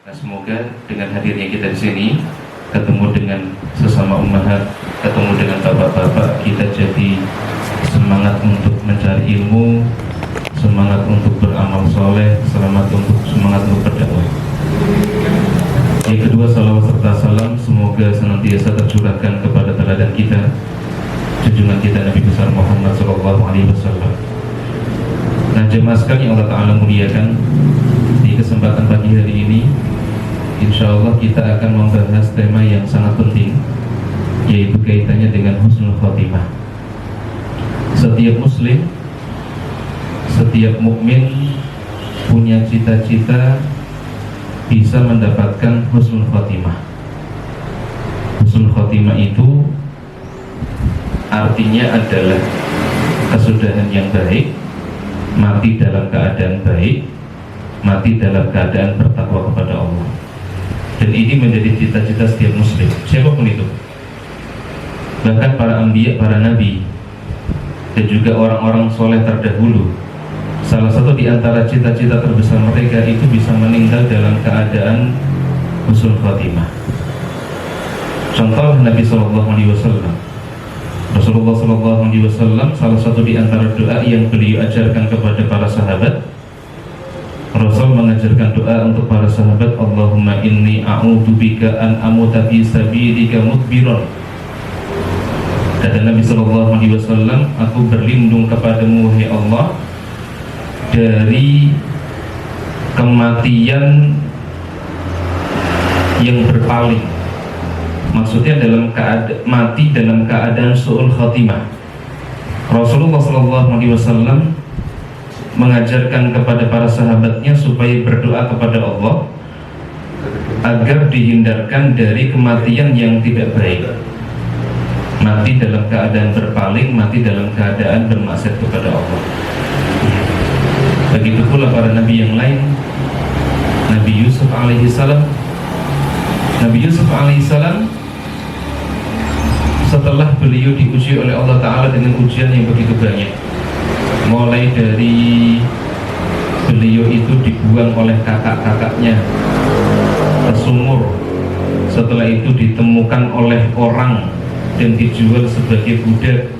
Nah, semoga dengan hadirnya kita di sini, ketemu dengan sesama ummahat, ketemu dengan bapak-bapak, kita jadi semangat untuk mencari ilmu, semangat untuk beramal soleh, semangat untuk berdakwah. Yang kedua, salawat serta salam semoga senantiasa tercurahkan kepada teladan kita, junjungan kita Nabi besar Muhammad SAW. Nah, jemaah sekalian Allah Ta'ala muliakan, di kesempatan pagi hari ini insya Allah kita akan membahas tema yang sangat penting, yaitu kaitannya dengan husnul khotimah. Setiap muslim, setiap mukmin punya cita-cita bisa mendapatkan husnul khotimah. Husnul khotimah itu artinya adalah kesudahan yang baik, mati dalam keadaan baik, mati dalam keadaan bertakwa kepada Allah. Dan ini menjadi cita-cita setiap muslim, siapapun itu. Bahkan para anbiya, para nabi, dan juga orang-orang soleh terdahulu, salah satu di antara cita-cita terbesar mereka itu bisa meninggal dalam keadaan husnul khotimah. Contoh Nabi SAW, Rasulullah SAW, salah satu di antara doa yang beliau ajarkan kepada para sahabat, Rasul mengajarkan doa untuk para sahabat, Allahumma inni a'udzubika an amuta fi sabilika mudbiran. Kata Nabi SAW, aku berlindung kepadamu wahai Allah dari kematian yang berpaling. Maksudnya mati dalam keadaan su'ul khatimah. Rasulullah SAW mengajarkan kepada para sahabatnya supaya berdoa kepada Allah agar dihindarkan dari kematian yang tidak baik, mati dalam keadaan berpaling, mati dalam keadaan bermaksiat kepada Allah. Begitu pula para nabi yang lain. Nabi Yusuf alaihissalam, setelah beliau diuji oleh Allah Ta'ala dengan ujian yang begitu banyak, mulai dari beliau itu dibuang oleh kakak-kakaknya ke sumur, setelah itu ditemukan oleh orang dan dijual sebagai budak,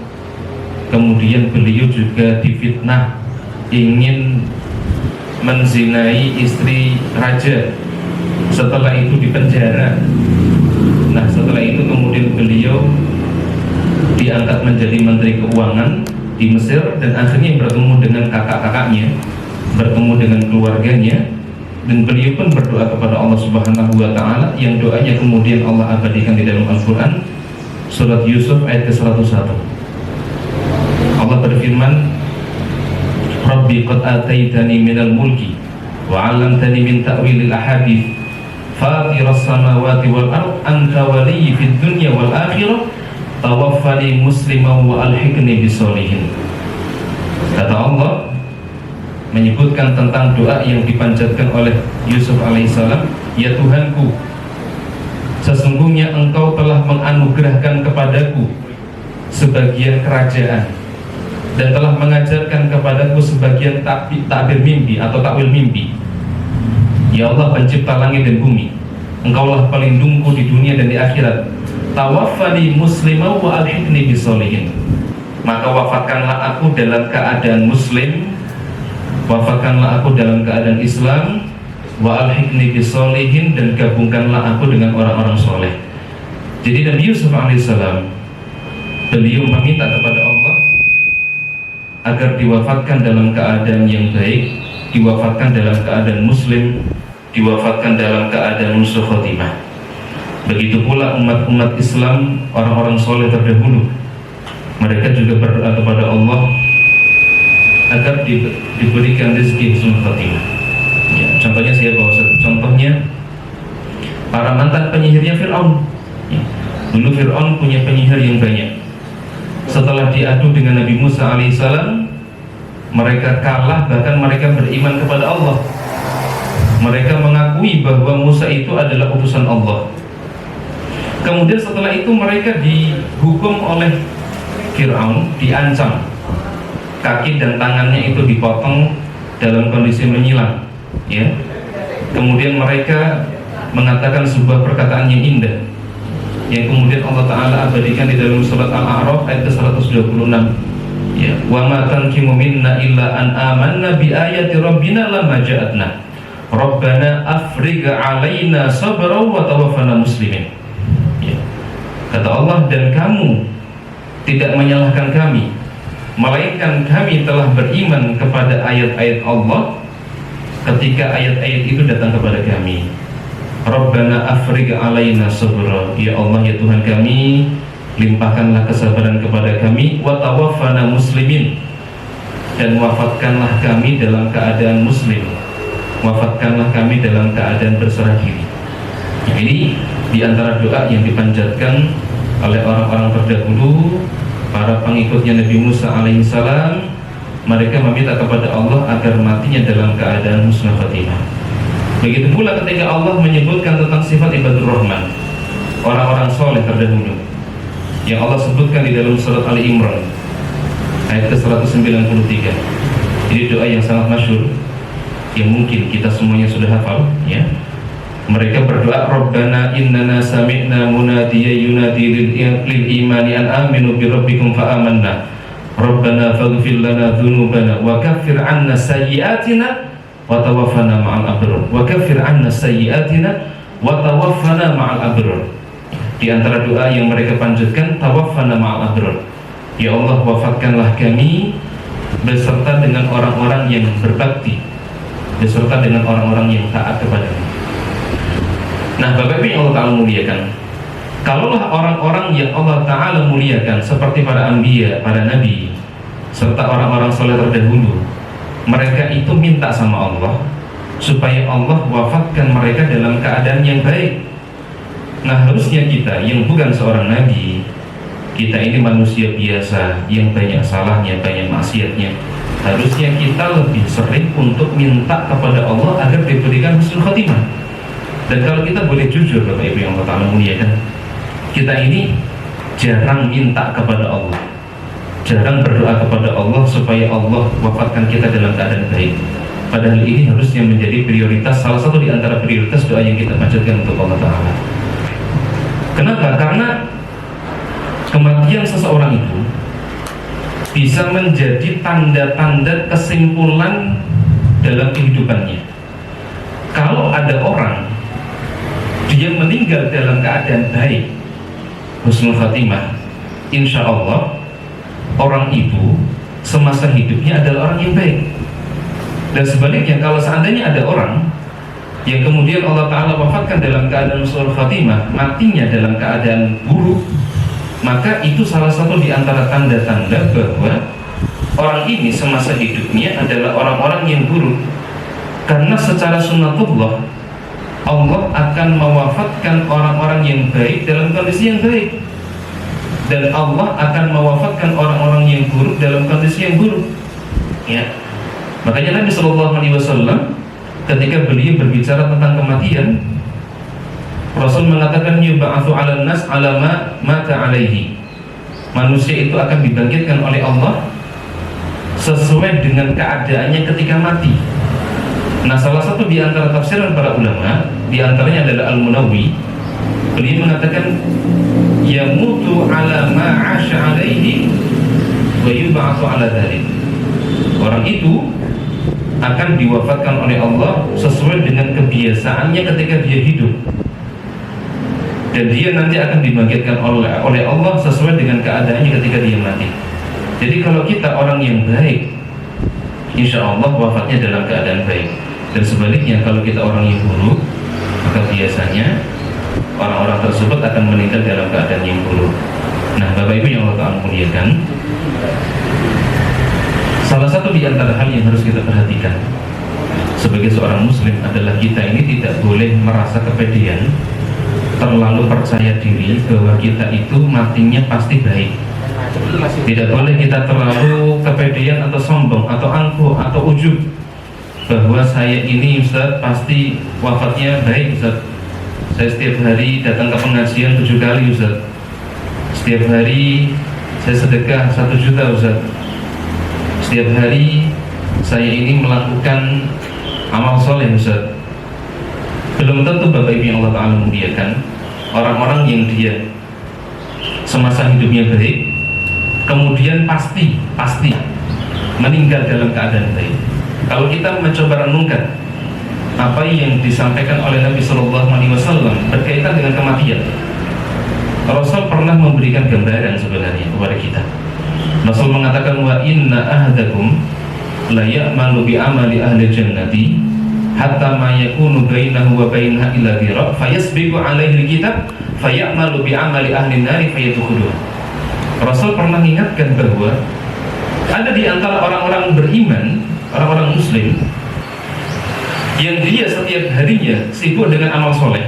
kemudian beliau juga difitnah ingin menzinai istri raja, setelah itu dipenjara. Nah, setelah itu kemudian beliau diangkat menjadi menteri keuangan di Mesir, dan akhirnya bertemu dengan kakak-kakaknya, bertemu dengan keluarganya, dan beliau pun berdoa kepada Allah Subhanahu wa Ta'ala, yang doanya kemudian Allah abadikan di dalam Al-Quran, surat Yusuf ayat ke-101. Allah berfirman, Rabbi qad ataitani minal mulki wa 'allamtani min ta'wilil ahadits fatiras samawati wal ard anta waliyyi fid dunya wal akhirah tawaffani musliman wa alhiqni bisolihin. Kata Allah menyebutkan tentang doa yang dipanjatkan oleh Yusuf alaihissalam, ya Tuhanku, sesungguhnya engkau telah menganugerahkan kepadaku sebagian kerajaan dan telah mengajarkan kepadaku sebagian takbir mimpi atau takwil mimpi. Ya Allah, pencipta langit dan bumi, engkaulah pelindungku di dunia dan di akhirat. Tawaffani muslimah wa alhiqni bisolihin. Maka wafatkanlah aku dalam keadaan muslim, wafatkanlah aku dalam keadaan Islam, wa alhiqni bisolihin, dan gabungkanlah aku dengan orang-orang soleh. Jadi Nabi Yusuf alaihissalam, beliau meminta kepada Allah agar diwafatkan dalam keadaan yang baik, diwafatkan dalam keadaan muslim, diwafatkan dalam keadaan husnul khotimah. Begitu pula umat-umat Islam, orang-orang soleh terdahulu, mereka juga berdoa kepada Allah agar diberikan rezeki husnul khotimah. Ya, contohnya siapa? Contohnya para mantan penyihirnya Fir'aun. Ya, dulu Fir'aun punya penyihir yang banyak. Setelah diadu dengan Nabi Musa alaihissalam, mereka kalah, bahkan mereka beriman kepada Allah. Mereka mengakui bahwa Musa itu adalah utusan Allah. Kemudian setelah itu mereka dihukum oleh Fir'aun, diancam, kaki dan tangannya itu dipotong dalam kondisi menyilang, ya. Kemudian mereka mengatakan sebuah perkataan yang indah yang kemudian Allah Ta'ala abadikan di dalam surat Al-A'raf ayat ke-126, ya, wa ma tanqimu minna illa an amanna bi ayati rabbina lama ja'atna rabbana afrigh alaina sabra wa tawaffana muslimin. Ya. Kata Allah, dan kamu tidak menyalahkan kami, melainkan kami telah beriman kepada ayat-ayat Allah ketika ayat-ayat itu datang kepada kami. Rabbana afrigh alaina sabra, ya Allah ya Tuhan kami, limpahkanlah kesabaran kepada kami, wa tawaffana muslimin, dan wafatkanlah kami dalam keadaan muslim, wafatkanlah kami dalam keadaan berserah diri. Ini diantara doa yang dipanjatkan oleh orang-orang terdahulu, para pengikutnya Nabi Musa alaihissalam. Mereka meminta kepada Allah agar matinya dalam keadaan husnul khatimah. Begitu pula ketika Allah menyebutkan tentang sifat ibadur rahman, orang-orang soleh terdahulu, yang Allah sebutkan di dalam surat Ali Imran ayat ke-193. Ini doa yang sangat masyhur, yang mungkin kita semuanya sudah hafal, ya. Mereka berdoa, Rabbana innana sami'na munadiyan yunadi lil imani an aminu bi rabbikum fa amanna Rabbana faghfir lana dhunubana wa kaffir 'anna sayyi'atina wa tawaffana ma'al abrar, wa kaffir 'anna sayyi'atina wa tawaffana ma'al abrar. Di antara doa yang mereka panjatkan, tawaffana ma'al abrar, ya Allah wafatkanlah kami beserta dengan orang-orang yang berbakti, beserta dengan orang-orang yang taat kepadamu. Nah, Bapak Ibu yang Allah Ta'ala muliakan, kalaulah orang-orang yang Allah Ta'ala muliakan seperti para anbiya, para nabi, serta orang-orang soleh terdahulu, mereka itu minta sama Allah supaya Allah wafatkan mereka dalam keadaan yang baik. Nah, harusnya kita yang bukan seorang nabi, kita ini manusia biasa yang banyak salahnya, banyak maksiatnya, harusnya kita lebih sering untuk minta kepada Allah agar diberikan husnul khatimah. Dan kalau kita boleh jujur, Bapak Ibu yang Allah Ta'ala muliakan, kita ini jarang minta kepada Allah, jarang berdoa kepada Allah supaya Allah wafatkan kita dalam keadaan baik. Padahal ini harusnya menjadi prioritas, salah satu di antara prioritas doa yang kita panjatkan untuk Allah Ta'ala. Kenapa? Karena kematian seseorang itu bisa menjadi tanda-tanda kesimpulan dalam kehidupannya. Kalau ada orang dia meninggal dalam keadaan baik, husnul khatimah, insya Allah orang itu semasa hidupnya adalah orang yang baik. Dan sebaliknya, kalau seandainya ada orang yang kemudian Allah Ta'ala wafatkan dalam keadaan husnul khatimah, matinya dalam keadaan buruk, maka itu salah satu di antara tanda-tanda bahwa orang ini semasa hidupnya adalah orang-orang yang buruk. Karena secara sunnatullah Allah akan mewafatkan orang-orang yang baik dalam kondisi yang baik, dan Allah akan mewafatkan orang-orang yang buruk dalam kondisi yang buruk, ya. Makanya Nabi SAW ketika beliau berbicara tentang kematian, Rasul mengatakan yub'atsu 'alan nas 'ala ma mata 'alaihi. Manusia itu akan dibangkitkan oleh Allah sesuai dengan keadaannya ketika mati. Nah, salah satu di antara tafsiran para ulama, di antaranya adalah Al-Munawi, beliau mengatakan yamutu 'ala ma 'asha 'alaihi wa yub'atsu 'ala dzalik. Orang itu akan diwafatkan oleh Allah sesuai dengan kebiasaannya ketika dia hidup, dan dia nanti akan dibangkitkan oleh Allah sesuai dengan keadaannya ketika dia mati. Jadi kalau kita orang yang baik, insya Allah wafatnya dalam keadaan baik. Dan sebaliknya, kalau kita orang yang buruk, maka biasanya orang-orang tersebut akan meninggal dalam keadaan yang buruk. Nah, Bapak Ibu yang Allah Ta'ala muliakan, salah satu di antara hal yang harus kita perhatikan sebagai seorang muslim adalah kita ini tidak boleh merasa kepedean, terlalu percaya diri bahwa kita itu matinya pasti baik. Tidak boleh kita terlalu kepedean atau sombong atau angkuh atau ujub bahwa saya ini Ustaz pasti wafatnya baik Ustaz. Saya setiap hari datang ke pengajian 7 kali Ustaz. Setiap hari saya sedekah 1 juta Ustaz. Setiap hari saya ini melakukan amal soleh Ustaz. belum tentu Bapak Ibu yang Allah Ta'ala muliakan, orang-orang yang dia semasa hidupnya baik, kemudian pasti meninggal dalam keadaan baik. Kalau kita mencoba renungkan apa yang disampaikan oleh Nabi Shallallahu Alaihi Wasallam berkaitan dengan kematian, Rasul pernah memberikan gambaran sebenarnya kepada kita. Rasul mengatakan, wa inna ahadakum la ya'malu bi amali ahli jannati hatta ma yakunu bainahu wa bainaha illa dhira fayasbiqu alaihi alkitab fayamalu bi amali ahli nari fayadkhuluha. Rasul pernah mengingatkan bahwa ada di antara orang-orang beriman, orang-orang muslim, yang dia setiap harinya sibuk dengan amal soleh,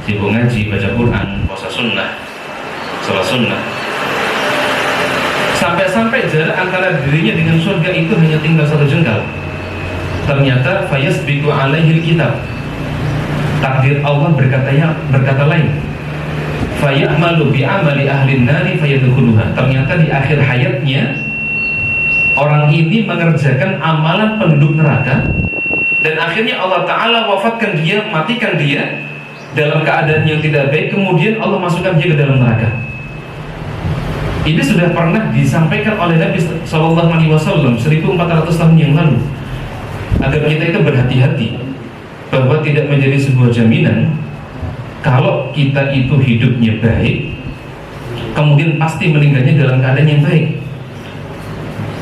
sibuk ngaji, baca Quran, puasa sunnah, sholat sunnah, sampai-sampai jarak antara dirinya dengan surga itu hanya tinggal satu jengkal. Ternyata fayasbiqu alaihi alkitab, takdir Allah berkata lain, fayamalu bi amali ahli nari fayadkhuluha. Ternyata di akhir hayatnya orang ini mengerjakan amalan penduduk neraka, dan akhirnya Allah Ta'ala wafatkan dia, matikan dia dalam keadaan yang tidak baik, kemudian Allah masukkan dia ke dalam neraka. Ini sudah pernah disampaikan oleh Nabi Shallallahu Alaihi Wasallam 1400 tahun yang lalu, agar kita itu berhati-hati bahwa tidak menjadi sebuah jaminan kalau kita itu hidupnya baik, kemudian pasti meninggalnya dalam keadaan yang baik.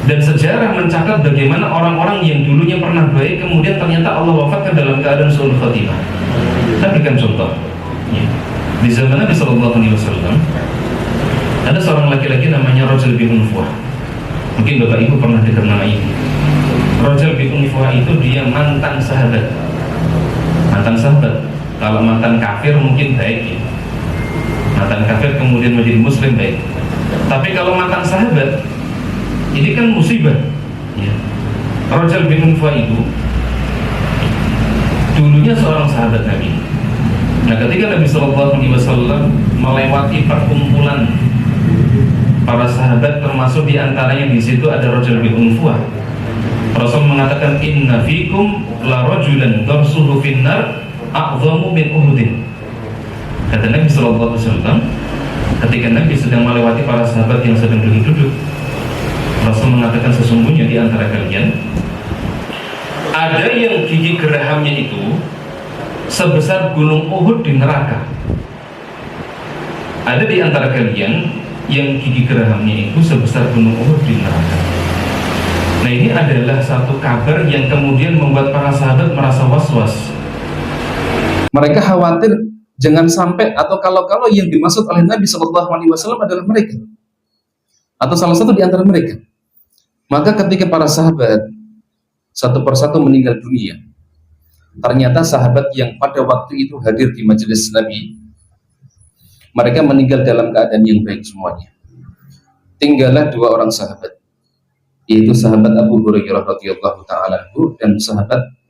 Dan sejarah mencatat bagaimana orang-orang yang dulunya pernah baik, kemudian ternyata Allah wafatkan dalam keadaan su'ul khatimah. Kita berikan contoh ya. Di zaman Nabi Shallallahu Alaihi Wasallam ada seorang laki-laki namanya Rajal bin Unfuah. Mungkin Bapak Ibu pernah dengar nama ini. Rajal bin Unfuah itu dia mantan sahabat. Kalau mantan kafir mungkin baik ya. Mantan kafir kemudian menjadi muslim baik. Tapi kalau mantan sahabat, ini kan musibah ya. Rajal bin Unfuah itu dulunya seorang sahabat Nabi. Nah, ketika Nabi Shallallahu Alaihi Wasallam melewati perkumpulan para sahabat, termasuk diantaranya di situ ada Rajal bin Unfuah, Rasul mengatakan, inna fikum la rajulan darsuhu finnar a'zamu min Uhudin. Kata Nabi Shallallahu Alaihi Wasallam ketika Nabi sedang melewati para sahabat yang sedang duduk-duduk, Rasul mengatakan, sesungguhnya di antara kalian ada yang gigi gerahamnya itu sebesar gunung Uhud di neraka. Ada di antara kalian yang gigi gerahamnya itu sebesar gunung Uhud di neraka. Nah, ini adalah satu kabar yang kemudian membuat para sahabat merasa was-was. Mereka khawatir jangan sampai, atau kalau yang dimaksud oleh Nabi Shallallahu Alaihi Wasallam adalah mereka atau salah satu di antara mereka. Maka ketika para sahabat satu persatu meninggal dunia, ternyata sahabat yang pada waktu itu hadir di majelis Nabi, mereka meninggal dalam keadaan yang baik semuanya. Tinggallah dua orang sahabat, yaitu sahabat Abu Hurairah radhiyallahu ta'ala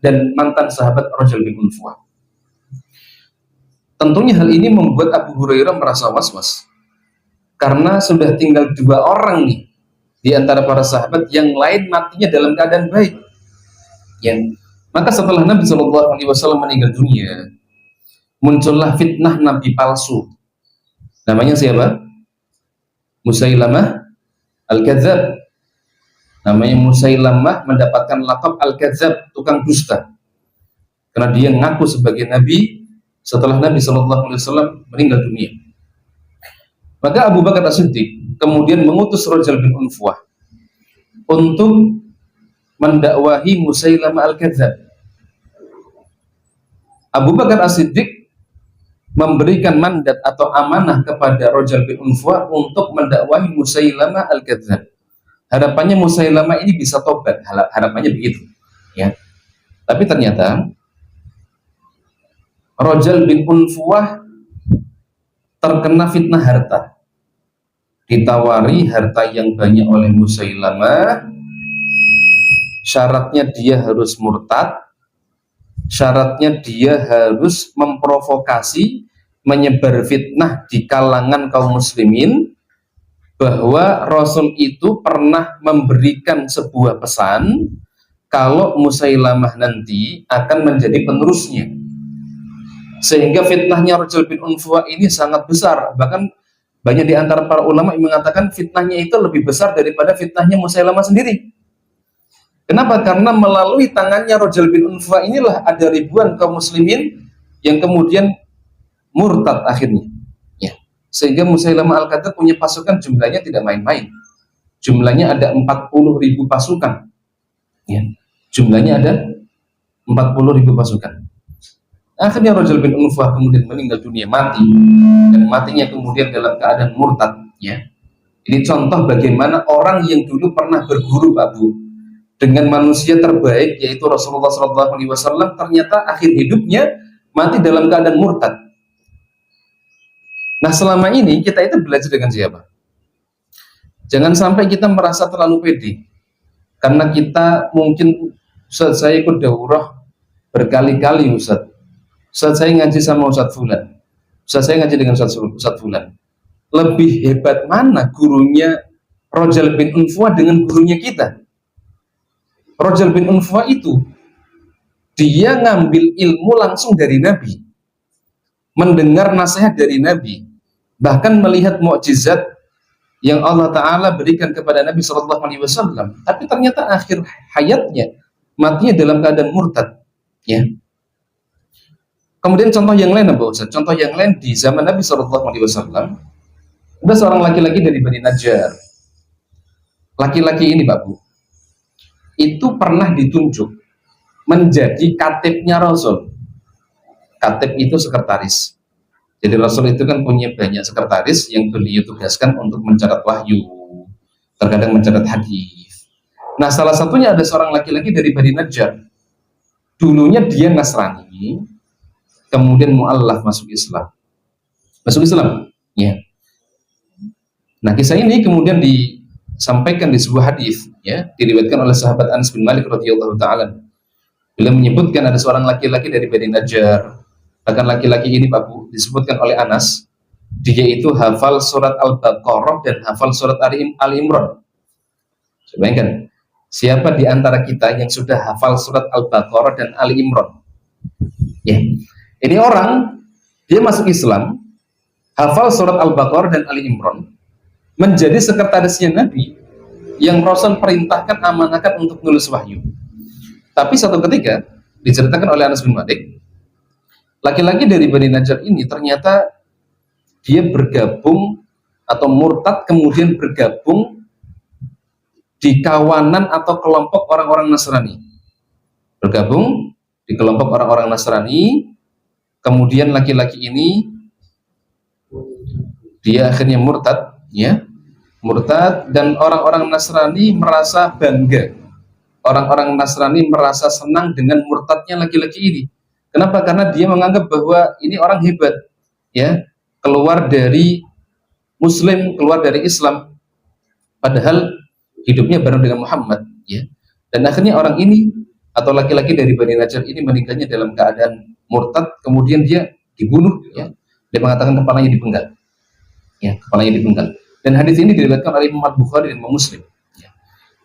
dan mantan sahabat Rajal bin Unfuah. Tentunya hal ini membuat Abu Hurairah merasa was-was, karena sudah tinggal dua orang nih di antara para sahabat, yang lain matinya dalam keadaan baik ya. Maka setelah Nabi Shallallahu Alaihi Wasallam meninggal dunia, muncullah fitnah nabi palsu. Namanya siapa? Musailamah al-Kadzab. Namanya Musailamah mendapatkan lakab al-Kadzab, tukang dusta, karena dia ngaku sebagai nabi setelah Nabi Shallallahu Alaihi Wasallam meninggal dunia. Maka Abu Bakar As-Siddiq kemudian mengutus Rajal bin Unfuah untuk mendakwahi Musailamah al-Kadzab. Abu Bakar As-Siddiq memberikan mandat atau amanah kepada Rajal bin Unfuah untuk mendakwahi Musailamah al-Kadzab. Harapannya Musailamah ini bisa tobat, harapannya begitu ya. Tapi ternyata Rajal bin Unfuah terkena fitnah harta. Ditawari harta yang banyak oleh Musailamah, syaratnya dia harus murtad, syaratnya dia harus memprovokasi, menyebar fitnah di kalangan kaum muslimin bahwa Rasul itu pernah memberikan sebuah pesan kalau Musailamah nanti akan menjadi penerusnya. Sehingga fitnahnya Rajul bin Unfuwa ini sangat besar. Bahkan banyak di antara para ulama yang mengatakan fitnahnya itu lebih besar daripada fitnahnya Musailamah sendiri. Kenapa? Karena melalui tangannya Rajul bin Unfuwa inilah ada ribuan kaum muslimin yang kemudian murtad akhirnya. Ya. Sehingga Musailamah Al-Kadzdzab punya pasukan jumlahnya tidak main-main. Jumlahnya ada 40.000 pasukan. Ya. Jumlahnya ada 40.000 pasukan. Akhirnya Rajul bin Unfuwa kemudian meninggal dunia, mati, dan matinya kemudian dalam keadaan murtad. Ya, ini contoh bagaimana orang yang dulu pernah berguru, Pak Bu, dengan manusia terbaik yaitu Rasulullah SAW, ternyata akhir hidupnya mati dalam keadaan murtad. Nah, selama ini kita itu belajar dengan siapa? Jangan sampai kita merasa terlalu pede, karena kita mungkin, Ustaz, saya ikut daurah berkali-kali, Ustaz saya ngaji sama Ustaz Fulan, Ustaz saya ngaji dengan Ustaz Fulan. Lebih hebat mana gurunya Rajul bin Unfuwa dengan gurunya kita? Rajul bin Unfuwa itu dia ngambil ilmu langsung dari Nabi, mendengar nasihat dari Nabi, bahkan melihat mukjizat yang Allah Ta'ala berikan kepada Nabi SAW. Tapi ternyata akhir hayatnya matinya dalam keadaan murtad. Ya. Kemudian contoh yang lain, Pak Ustaz. Contoh yang lain di zaman Nabi SAW, ada seorang laki-laki dari Bani Najjar. Laki-laki ini, Pak Bu, itu pernah ditunjuk menjadi katibnya Rasul. Katib itu sekretaris. Jadi Rasul itu kan punya banyak sekretaris yang beliau tugaskan untuk mencatat wahyu, terkadang mencatat hadis. Nah, salah satunya ada seorang laki-laki dari Bani Najjar. Dulunya dia Nasrani, kemudian mu'allaf masuk Islam. Ya. Nah, kisah ini kemudian disampaikan di sebuah hadis, ya, diriwayatkan oleh sahabat Anas bin Malik radhiyallahu taala. Beliau menyebutkan ada seorang laki-laki dari Bani Najjar. Bahkan laki-laki ini, Pak Bu, disebutkan oleh Anas, dia itu hafal surat Al-Baqarah dan hafal surat Ali Imran. Coba bayangkan, siapa di antara kita yang sudah hafal surat Al-Baqarah dan Ali Imran? Ya. Ini orang, dia masuk Islam, hafal surat Al-Baqarah dan Ali Imran, menjadi sekretarisnya Nabi, yang Rasul perintahkan, amanahkan untuk menulis wahyu. Tapi satu ketika, diceritakan oleh Anas bin Malik, laki-laki dari Bani Najjar ini ternyata dia bergabung atau murtad, kemudian bergabung di kawanan atau kelompok orang-orang Nasrani. Bergabung di kelompok orang-orang Nasrani. Kemudian laki-laki ini dia akhirnya murtad, ya, murtad, dan orang-orang Nasrani merasa bangga. Orang-orang Nasrani merasa senang dengan murtadnya laki-laki ini. Kenapa? Karena dia menganggap bahwa ini orang hebat, ya, keluar dari Muslim, keluar dari Islam, padahal hidupnya bareng dengan Muhammad, ya. Dan akhirnya orang ini atau laki-laki dari Bani Najjar ini meninggalnya dalam keadaan murtad, kemudian dia dibunuh, ya. Dia mengatakan kepalanya dipenggal, ya, kepalanya dipenggal. Dan hadis ini diriwayatkan oleh Imam Bukhari dan Imam Muslim, ya.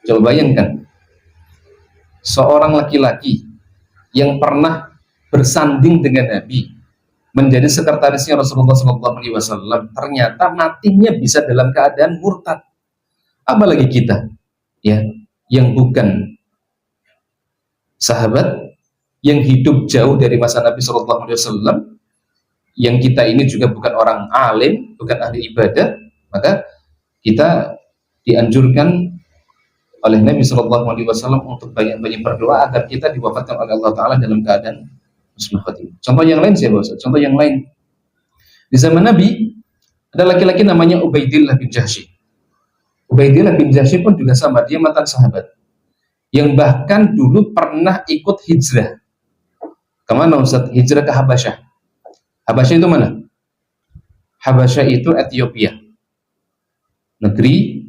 Coba bayangkan, seorang laki-laki yang pernah bersanding dengan Nabi, menjadi sekretarisnya Rasulullah SAW, ternyata matinya bisa dalam keadaan murtad. Apalagi kita, ya, yang bukan sahabat, yang hidup jauh dari masa Nabi SAW, yang kita ini juga bukan orang alim, bukan ahli ibadah, maka kita dianjurkan oleh Nabi SAW untuk banyak-banyak berdoa agar kita diwafatkan oleh Allah Ta'ala dalam keadaan husnul khatimah. Contoh yang lain siapa, Ustaz? Contoh yang lain, di zaman Nabi ada laki-laki namanya Ubaidillah bin Jahsy. Ubaidillah bin Jahsy pun juga sama, dia mantan sahabat yang bahkan dulu pernah ikut hijrah. Kemana, Ustaz? Hijrah ke Habasyah. Habasyah itu mana? Habasyah itu Ethiopia, negeri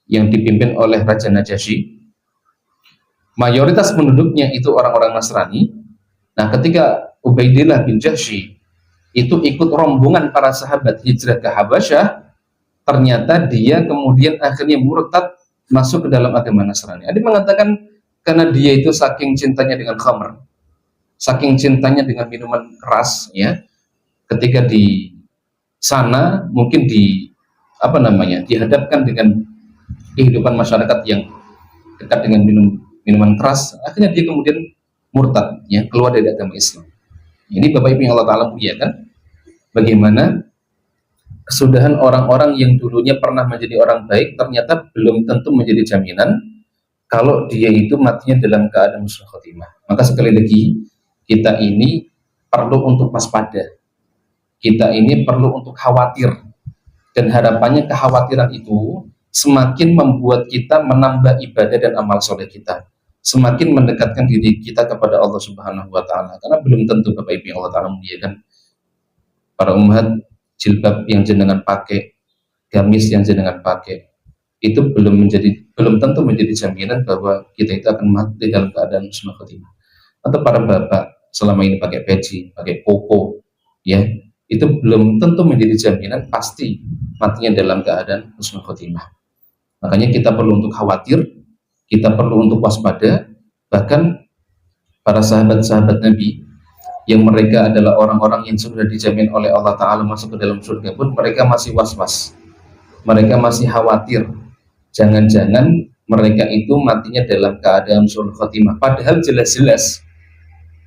yang dipimpin oleh Raja Najasyi. Mayoritas penduduknya itu orang-orang Nasrani. Nah, ketika Ubaidillah bin Jahsy itu ikut rombongan para sahabat hijrah ke Habasyah, ternyata dia kemudian akhirnya murtad, masuk ke dalam agama Nasrani. Ada yang mengatakan karena dia itu saking cintanya dengan khamr, saking cintanya dengan minuman keras, ya, ketika di sana mungkin dihadapkan dengan kehidupan masyarakat yang dekat dengan minuman keras, akhirnya dia kemudian murtad, ya, keluar dari agama Islam. Ini Bapak Ibu yang Allah Ta'ala muliakan, bagaimana kesudahan orang-orang yang dulunya pernah menjadi orang baik ternyata belum tentu menjadi jaminan kalau dia itu matinya dalam keadaan husnul khotimah. Maka sekali lagi, kita ini perlu untuk waspada, kita ini perlu untuk khawatir, dan harapannya kekhawatiran itu semakin membuat kita menambah ibadah dan amal soleh kita, semakin mendekatkan diri kita kepada Allah Subhanahu wa Ta'ala. Karena belum tentu Bapak Ibu yang Allah Ta'ala muliakan, para umat, jilbab yang jenengan pakai, gamis yang jenengan pakai, itu belum tentu menjadi jaminan bahwa kita itu akan mati dalam keadaan husnul khotimah. Atau para bapak selama ini pakai peci, pakai koko, ya, itu belum tentu menjadi jaminan pasti matinya dalam keadaan husnul khotimah. Makanya kita perlu untuk khawatir, kita perlu untuk waspada. Bahkan para sahabat-sahabat Nabi yang mereka adalah orang-orang yang sudah dijamin oleh Allah Ta'ala masuk ke dalam surga pun mereka masih was-was, mereka masih khawatir, jangan-jangan mereka itu matinya dalam keadaan husnul khotimah. Padahal jelas-jelas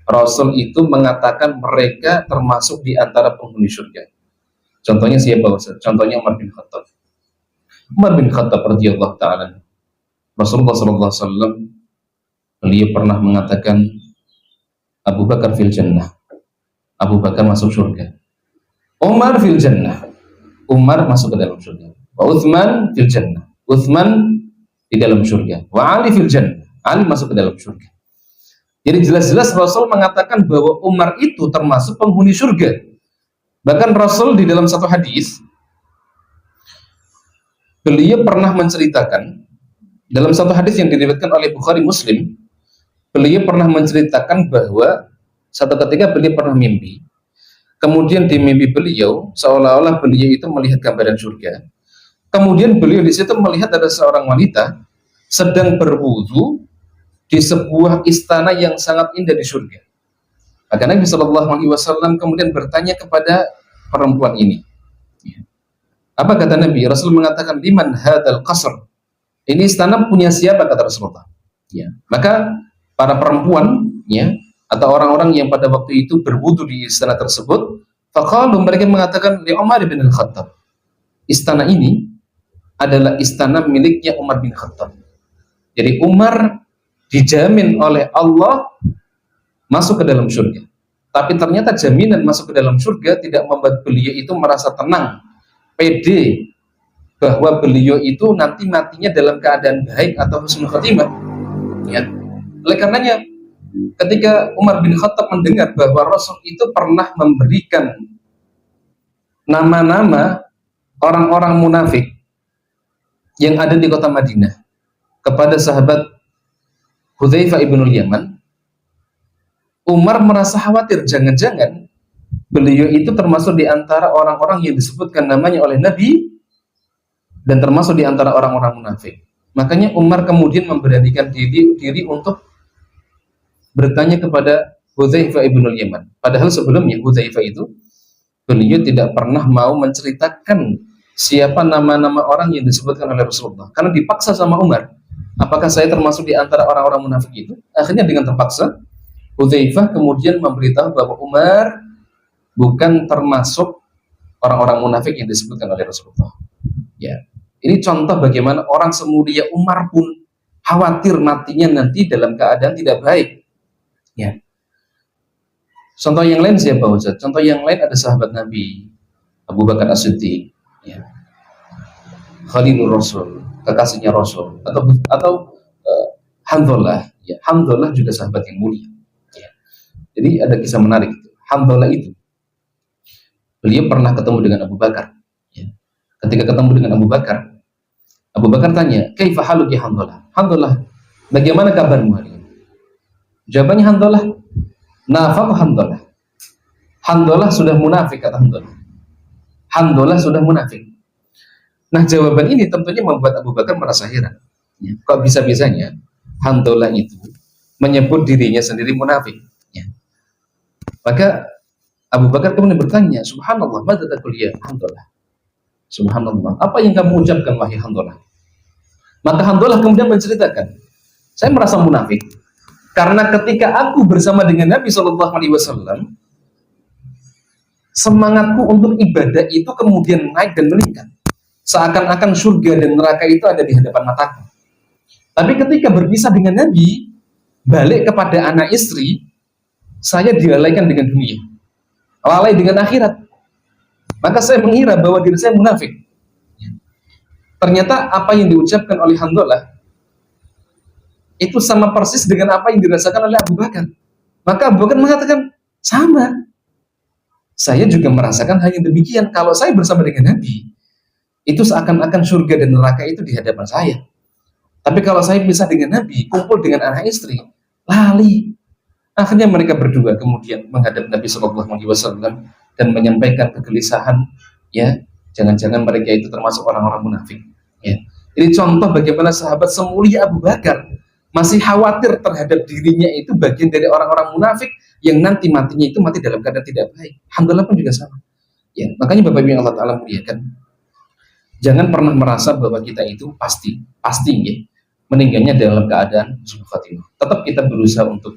Rasul itu mengatakan mereka termasuk di antara penghuni surga. Contohnya siapa Ustaz? Contohnya Umar bin Khattab. Umar bin Khattab radhiyallahu ta'ala, Rasulullah sallallahu alaihi wasallam, beliau pernah mengatakan Abu Bakar fil jannah, Abu Bakar masuk surga. Umar fil jannah, Umar masuk ke dalam surga. Wa Uthman fil jannah, Uthman di dalam surga. Wa Ali fil jannah, Ali masuk ke dalam surga. Jadi jelas-jelas Rasul mengatakan bahwa Umar itu termasuk penghuni surga. Bahkan Rasul di dalam satu hadis, beliau pernah menceritakan, dalam satu hadis yang diriwayatkan oleh Bukhari Muslim, beliau pernah menceritakan bahwa satu ketika beliau pernah mimpi, kemudian di mimpi beliau seolah-olah beliau itu melihat gambaran surga. Kemudian beliau di situ melihat ada seorang wanita sedang berwudu di sebuah istana yang sangat indah di surga. Maka Nabi Shallallahu Alaihi Wasallam kemudian bertanya kepada perempuan ini, apa kata Nabi? Rasul mengatakan, liman hadal qasr, ini istana punya siapa, kata Rasulullah. Ya. Maka para perempuan, ya, atau orang-orang yang pada waktu itu berwudu di istana tersebut, faqalu, mereka mengatakan, li Umar bin Khattab, istana ini adalah istana miliknya Umar bin Khattab. Jadi Umar dijamin oleh Allah masuk ke dalam surga. Tapi ternyata jaminan masuk ke dalam surga tidak membuat beliau itu merasa tenang, pede bahwa beliau itu nanti matinya dalam keadaan baik atau husnul khotimah. Ya. Oleh karenanya, ketika Umar bin Khattab mendengar bahwa Rasul itu pernah memberikan nama-nama orang-orang munafik yang ada di kota Madinah kepada sahabat Hudzaifah ibnul Yaman, Umar merasa khawatir, jangan-jangan beliau itu termasuk di antara orang-orang yang disebutkan namanya oleh Nabi dan termasuk di antara orang-orang munafik. Makanya Umar kemudian memberanikan diri untuk bertanya kepada Hudzaifah ibnul Yaman. Padahal sebelumnya Hudzaifah itu beliau tidak pernah mau menceritakan siapa nama-nama orang yang disebutkan oleh Rasulullah, karena dipaksa sama Umar. Apakah saya termasuk di antara orang-orang munafik itu? Akhirnya dengan terpaksa Hudzaifah kemudian memberitahu bahwa Umar bukan termasuk orang-orang munafik yang disebutkan oleh Rasulullah. Ya, ini contoh bagaimana orang semulia Umar pun khawatir matinya nanti dalam keadaan tidak baik. Ya. Contoh yang lain siapa Ustaz? Contoh yang lain ada sahabat Nabi Abu Bakar As-Siddiq, ya, Khalilur Rasul, kekasihnya Rasul, atau Hamdalah, ya, Hamdalah juga sahabat yang mulia. Ya. Jadi ada kisah menarik. Hamdalah itu, beliau pernah ketemu dengan Abu Bakar. Ya. Ketika ketemu dengan Abu Bakar tanya, "Kaifa haluki Hamdalah?" Hamdalah, bagaimana kabarmu hari ini? Jawabannya Hamdalah, nafaq Hamdalah. Hamdalah sudah munafik, kata Hamdalah. Hamdalah sudah munafik. Nah, jawaban ini tentunya membuat Abu Bakar merasa heran. Ya, kok bisa-bisanya Hamdalah itu menyebut dirinya sendiri munafik? Ya. Maka Abu Bakar kemudian bertanya, Subhanallah, madza taqul ya Hanzalah? Subhanallah, apa yang kamu ucapkan wahai Hanzalah? Maka Hanzalah kemudian menceritakan, saya merasa munafik karena ketika aku bersama dengan Nabi Shallallahu Alaihi Wasallam, semangatku untuk ibadah itu kemudian naik dan meningkat, seakan-akan surga dan neraka itu ada di hadapan mataku. Tapi ketika berpisah dengan Nabi, balik kepada anak istri, saya dilalaikan dengan dunia, lalai dengan akhirat. Maka saya mengira bahwa diri saya munafik. Ternyata apa yang diucapkan oleh Hanzalah itu sama persis dengan apa yang dirasakan oleh Abu Bakar. Maka Abu Bakar mengatakan, sama. Saya juga merasakan hal yang demikian. Kalau saya bersama dengan Nabi, itu seakan-akan surga dan neraka itu di hadapan saya. Tapi kalau saya pisah dengan Nabi, kumpul dengan anak istri, lali. Akhirnya mereka berdua kemudian menghadap Nabi Shallallahu Alaihi Wasallam dan menyampaikan kegelisahan, ya, jangan-jangan mereka itu termasuk orang-orang munafik. Ya. Ini contoh bagaimana sahabat semulia Abu Bakar masih khawatir terhadap dirinya itu bagian dari orang-orang munafik yang nanti matinya itu mati dalam keadaan tidak baik. Alhamdulillah pun juga sama. Ya, makanya Bapak Ibu yang Allah Taala muliakan, jangan pernah merasa bahwa kita itu pasti ya, meninggalnya dalam keadaan husnul khatimah. Tetap kita berusaha untuk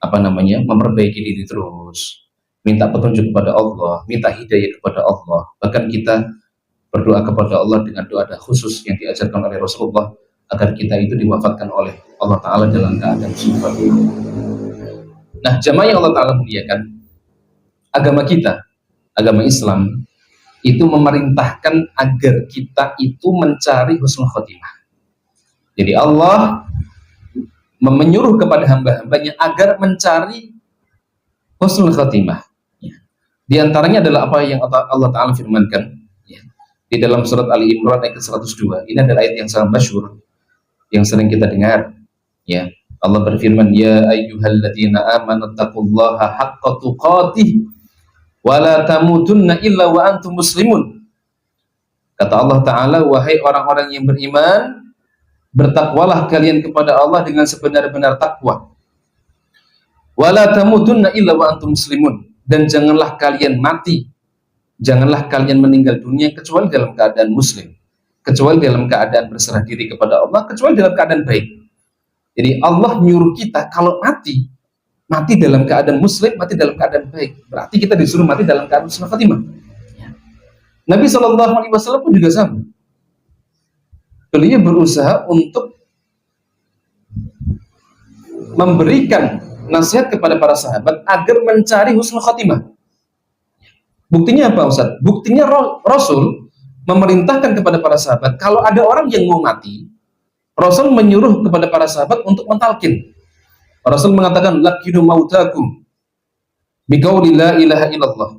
memperbaiki diri terus, minta petunjuk kepada Allah, minta hidayah kepada Allah. Bahkan kita berdoa kepada Allah dengan doa khusus yang diajarkan oleh Rasulullah agar kita itu diwafatkan oleh Allah Ta'ala dalam keadaan husnul khatimah. Nah, jamaah yang Allah Ta'ala muliakan, agama kita, agama Islam itu memerintahkan agar kita itu mencari husnul khatimah. Jadi Allah menyuruh kepada hamba-hambanya agar mencari husnul khatimah. Di antaranya adalah apa yang Allah Ta'ala firmankan di dalam surat Ali Imran ayat ke-102. Ini adalah ayat yang sangat masyhur, yang sering kita dengar. Ya, Allah berfirman, ya ayyuhalladzina amanu taqullaha haqqa tuqatih wa la tamutunna illa wa antum muslimun. Kata Allah Ta'ala, wahai orang-orang yang beriman, bertakwalah kalian kepada Allah dengan sebenar-benar takwa. Wala tamutunna illa wa antum muslimun, dan janganlah kalian mati, janganlah kalian meninggal dunia kecuali dalam keadaan muslim, kecuali dalam keadaan berserah diri kepada Allah, kecuali dalam keadaan baik. Jadi Allah nyuruh kita kalau mati dalam keadaan muslim, mati dalam keadaan baik. Berarti kita disuruh mati dalam keadaan husnul khatimah. Nabi Shallallahu Alaihi Wasallam pun juga sama. Beliau berusaha untuk memberikan nasihat kepada para sahabat agar mencari husnul khatimah. Buktinya apa, Ustaz? Buktinya Rasul memerintahkan kepada para sahabat, kalau ada orang yang mau mati, Rasul menyuruh kepada para sahabat untuk mentalkin. Rasul mengatakan, lakinu mautakum biqauli la ilaha illallah.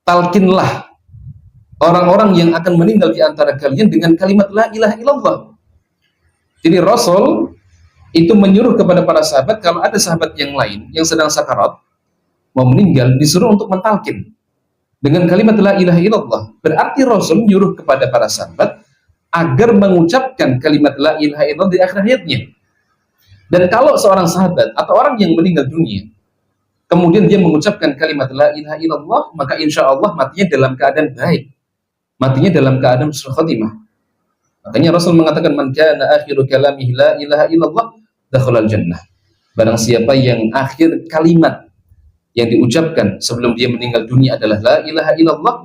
Talkinlah orang-orang yang akan meninggal di antara kalian dengan kalimat la ilaha illallah. Jadi Rasul itu menyuruh kepada para sahabat, kalau ada sahabat yang lain yang sedang sakarat mau meninggal, disuruh untuk mentalkin dengan kalimat la ilaha illallah. Berarti Rasul menyuruh kepada para sahabat agar mengucapkan kalimat la ilaha illallah di akhir hayatnya. Dan kalau seorang sahabat atau orang yang meninggal dunia kemudian dia mengucapkan kalimat la ilaha illallah, maka insya Allah matinya dalam keadaan baik, matinya dalam keadaan husnul khatimah. Makanya Rasul mengatakan, man kana akhiru kalamihi la ilaha illallah dakhalal jannah. Barang siapa yang akhir kalimat yang diucapkan sebelum dia meninggal dunia adalah la ilaha illallah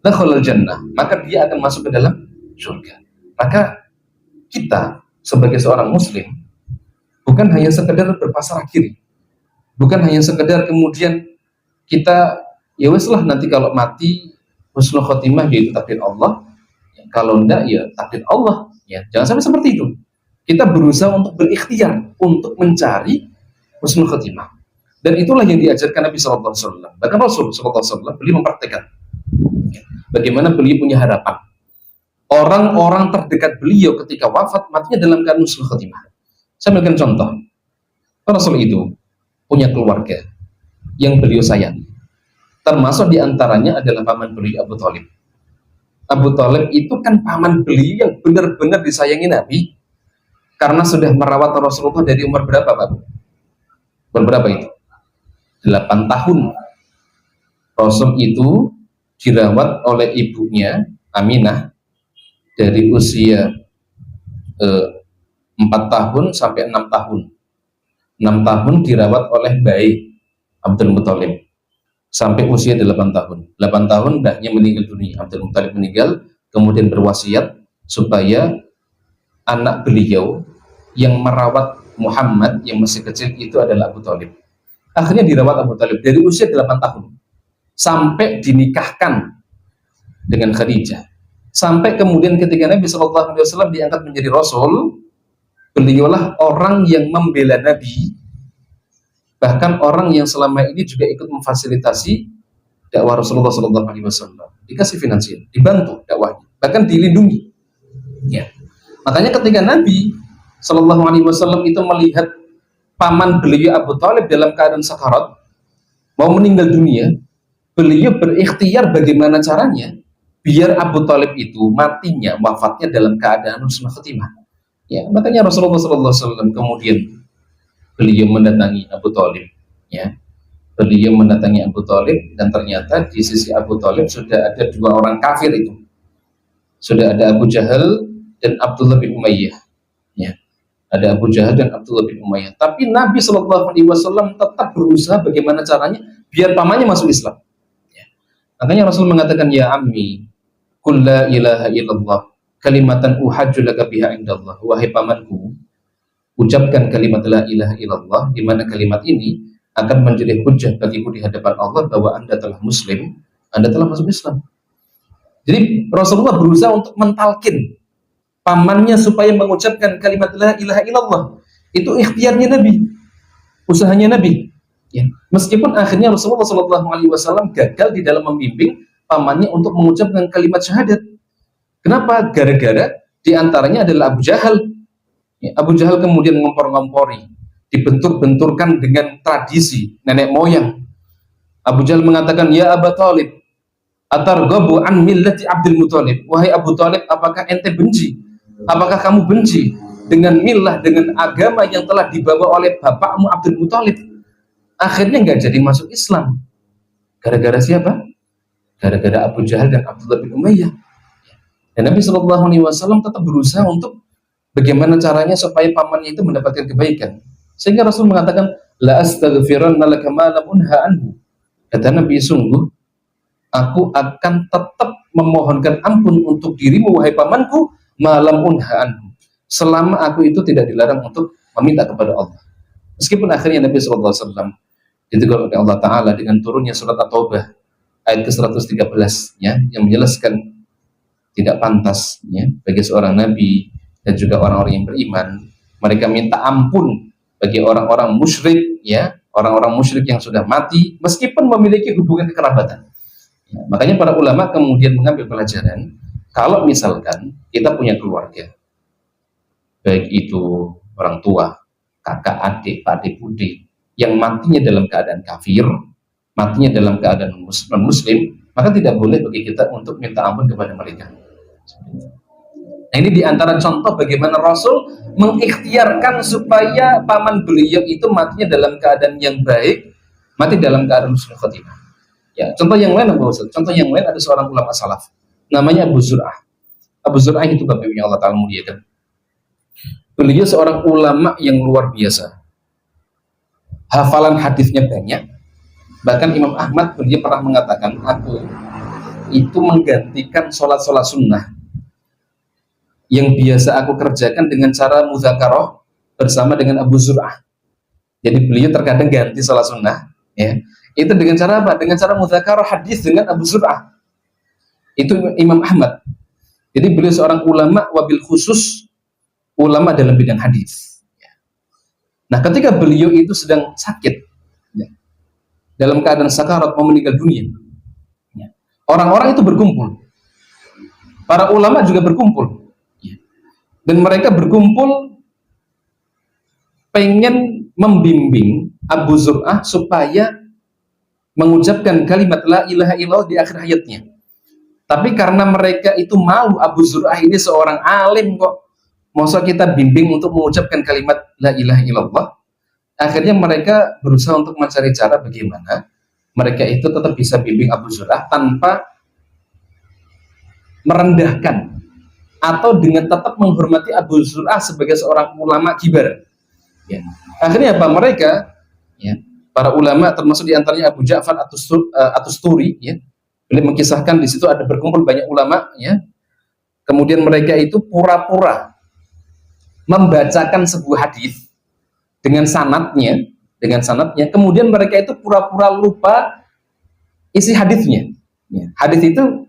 dakhalal jannah, maka dia akan masuk ke dalam surga. Maka kita sebagai seorang muslim bukan hanya sekedar berpasrah diri, bukan hanya sekedar kemudian kita ya wes lah nanti kalau mati husnul khotimah yaitu takdir Allah, kalau enggak ya takdir Allah. Ya, jangan sampai seperti itu. Kita berusaha untuk berikhtiar untuk mencari husnul khotimah. Dan itulah yang diajarkan Nabi Sallallahu Alaihi Wasallam. Bahkan Rasul Sallallahu Alaihi Wasallam beliau mempraktekkan bagaimana beliau punya harapan orang-orang terdekat beliau ketika wafat matinya dalam keadaan husnul khotimah. Saya berikan contoh. Rasul itu punya keluarga yang beliau sayangi. Termasuk diantaranya adalah paman beliau Abu Thalib. Abu Thalib itu kan paman beliau yang benar-benar disayangi Nabi karena sudah merawat Rasulullah dari umur berapa, Pak? Berapa itu? 8 tahun Rasul itu dirawat oleh ibunya Aminah dari usia 4 tahun sampai 6 tahun. 6 tahun dirawat oleh bayi Abdul Muthalib sampai usia 8 tahun. 8 tahun mbahnya meninggal dunia, Abdul Muthalib meninggal, kemudian berwasiat supaya anak beliau yang merawat Muhammad yang masih kecil itu adalah Abu Thalib. Akhirnya dirawat Abu Thalib dari usia 8 tahun sampai dinikahkan dengan Khadijah. Sampai kemudian ketika Nabi SAW diangkat menjadi Rasul, beliaulah orang yang membela Nabi, bahkan orang yang selama ini juga ikut memfasilitasi dakwah Rasulullah SAW. Dikasih finansial, dibantu dakwahnya, bahkan dilindungi. Ya. Makanya ketika Nabi SAW itu melihat paman beliau Abu Thalib dalam keadaan sakarat, mau meninggal dunia, beliau berikhtiar bagaimana caranya biar Abu Thalib itu matinya, wafatnya dalam keadaan husnul khotimah. Ya, makanya Rasulullah SAW kemudian beliau mendatangi Abu Thalib. Ya, beliau mendatangi Abu Thalib dan ternyata di sisi Abu Thalib sudah ada 2 orang kafir itu. Sudah ada Abu Jahal dan Abdullah bin Umayyah. Ya, ada Abu Jahal dan Abdullah bin Umayyah. Tapi Nabi SAW tetap berusaha bagaimana caranya biar pamannya masuk Islam. Makanya Rasul mengatakan, ya ammi, qul la ilaha illallah, kalimatan uhajju laka biha indallah. Wahai pamanku, ucapkan kalimat la ilaha illallah, di mana kalimat ini akan menjadi hujjah bagiku di hadapan Allah bahwa Anda telah muslim, Anda telah masuk Islam. Jadi Rasulullah berusaha untuk mentalkin pamannya supaya mengucapkan kalimat la ilaha illallah. Itu ikhtiarnya Nabi, usahanya Nabi. Ya. Meskipun akhirnya Rasulullah SAW gagal di dalam membimbing pamannya untuk mengucapkan kalimat syahadat. Kenapa? Gara-gara diantaranya adalah Abu Jahal. Ya, Abu Jahal kemudian ngompor-ngompori, dibentur-benturkan dengan tradisi nenek moyang. Abu Jahal mengatakan, ya Abu Thalib, atarghabu an millati Abdul Muthalib. Wahai Abu Thalib, apakah ente benci? Apakah kamu benci dengan milah, dengan agama yang telah dibawa oleh bapakmu Abdul Muthalib? Akhirnya nggak jadi masuk Islam. Gara-gara siapa? Gara-gara Abu Jahal dan Abdullah bin Umayyah. Dan Nabi SAW tetap berusaha untuk bagaimana caranya supaya pamannya itu mendapatkan kebaikan. Sehingga Rasul mengatakan, la astaghfiranna laka ma lam unha anhu. Kata Nabi, sungguh aku akan tetap memohonkan ampun untuk dirimu wahai pamanku, ma lam unha anhu, selama aku itu tidak dilarang untuk meminta kepada Allah. Meskipun akhirnya Nabi SAW ditegur oleh Allah Ta'ala dengan turunnya surat At-Taubah ayat ke-113, ya, yang menjelaskan tidak pantas, ya, bagi seorang Nabi dan juga orang-orang yang beriman, mereka minta ampun bagi orang-orang musyrik, ya, orang-orang musyrik yang sudah mati meskipun memiliki hubungan kekerabatan. Ya, makanya para ulama kemudian mengambil pelajaran, kalau misalkan kita punya keluarga, baik itu orang tua, kakak, adik, adik, bude, yang matinya dalam keadaan kafir, matinya dalam keadaan non-muslim, maka tidak boleh bagi kita untuk minta ampun kepada mereka. Nah, ini diantara contoh bagaimana Rasul mengikhtiarkan supaya paman beliau itu matinya dalam keadaan yang baik, mati dalam keadaan husnul khotimah. Ya, contoh yang lain apa Ustaz? Contoh yang lain ada seorang ulama salaf, namanya Abu Zur'ah. Abu Zur'ah itu Bapak Ibu yang Allah Ta'ala muliakan. Beliau seorang ulama yang luar biasa. Hafalan hadisnya banyak. Bahkan Imam Ahmad beliau pernah mengatakan, aku itu menggantikan sholat-sholat sunnah yang biasa aku kerjakan dengan cara muzakarah bersama dengan Abu Zur'ah. Jadi beliau terkadang ganti sholat sunnah, ya. Itu dengan cara apa? Dengan cara muzakarah hadis dengan Abu Zur'ah. Itu Imam Ahmad. Jadi beliau seorang ulama wabil khusus ulama dalam bidang hadis. Nah, ketika beliau itu sedang sakit, ya, dalam keadaan sakarat mau meninggal dunia, ya, orang-orang itu berkumpul, para ulama juga berkumpul, ya, dan mereka berkumpul pengen membimbing Abu Zur'ah supaya mengucapkan kalimat la ilaha illallah di akhir hayatnya. Tapi karena mereka itu malu, Abu Zur'ah ini seorang alim kok, masa kita bimbing untuk mengucapkan kalimat la ilaha illallah. Akhirnya mereka berusaha untuk mencari cara bagaimana mereka itu tetap bisa bimbing Abu Zur'ah tanpa merendahkan atau dengan tetap menghormati Abu Zur'ah sebagai seorang ulama kibar. Ya. Akhirnya apa? Mereka, ya, para ulama termasuk diantaranya Abu Ja'far At-Tusturi, ya, beliau mengisahkan di situ ada berkumpul banyak ulama, ya. Kemudian mereka itu pura-pura membacakan sebuah hadis dengan sanadnya, kemudian mereka itu pura-pura lupa isi hadisnya. Ya. Hadis itu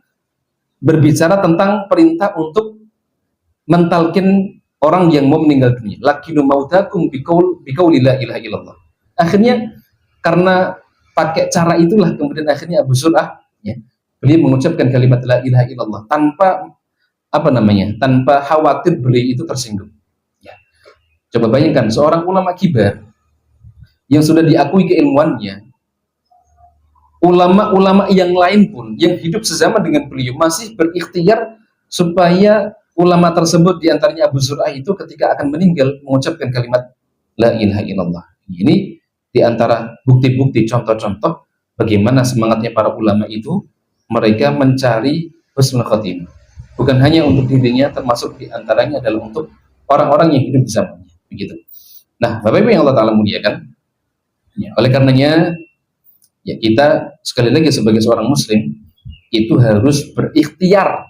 berbicara tentang perintah untuk mentalkin orang yang mau meninggal dunia. Lakinu mautakum biqauli la ilaha illallah. Akhirnya karena pakai cara itulah kemudian akhirnya Abu Zur'ah, ya, beliau mengucapkan kalimat la ilaha illallah tanpa tanpa khawatir beliau itu tersinggung. Ya. Coba bayangkan seorang ulama kibar yang sudah diakui keilmuannya, ulama-ulama yang lain pun yang hidup sezaman dengan beliau masih berikhtiar supaya ulama tersebut diantaranya Abu Zur'ah itu ketika akan meninggal mengucapkan kalimat la ilaha illallah. Ini diantara bukti-bukti contoh-contoh bagaimana semangatnya para ulama itu, mereka mencari husnul khotimah bukan hanya untuk dirinya, termasuk diantaranya adalah untuk orang-orang yang hidup di zamannya, begitu. Nah, Bapak Ibu yang Allah Ta'ala muliakan, ya, oleh karenanya ya kita sekali lagi sebagai seorang muslim itu harus berikhtiar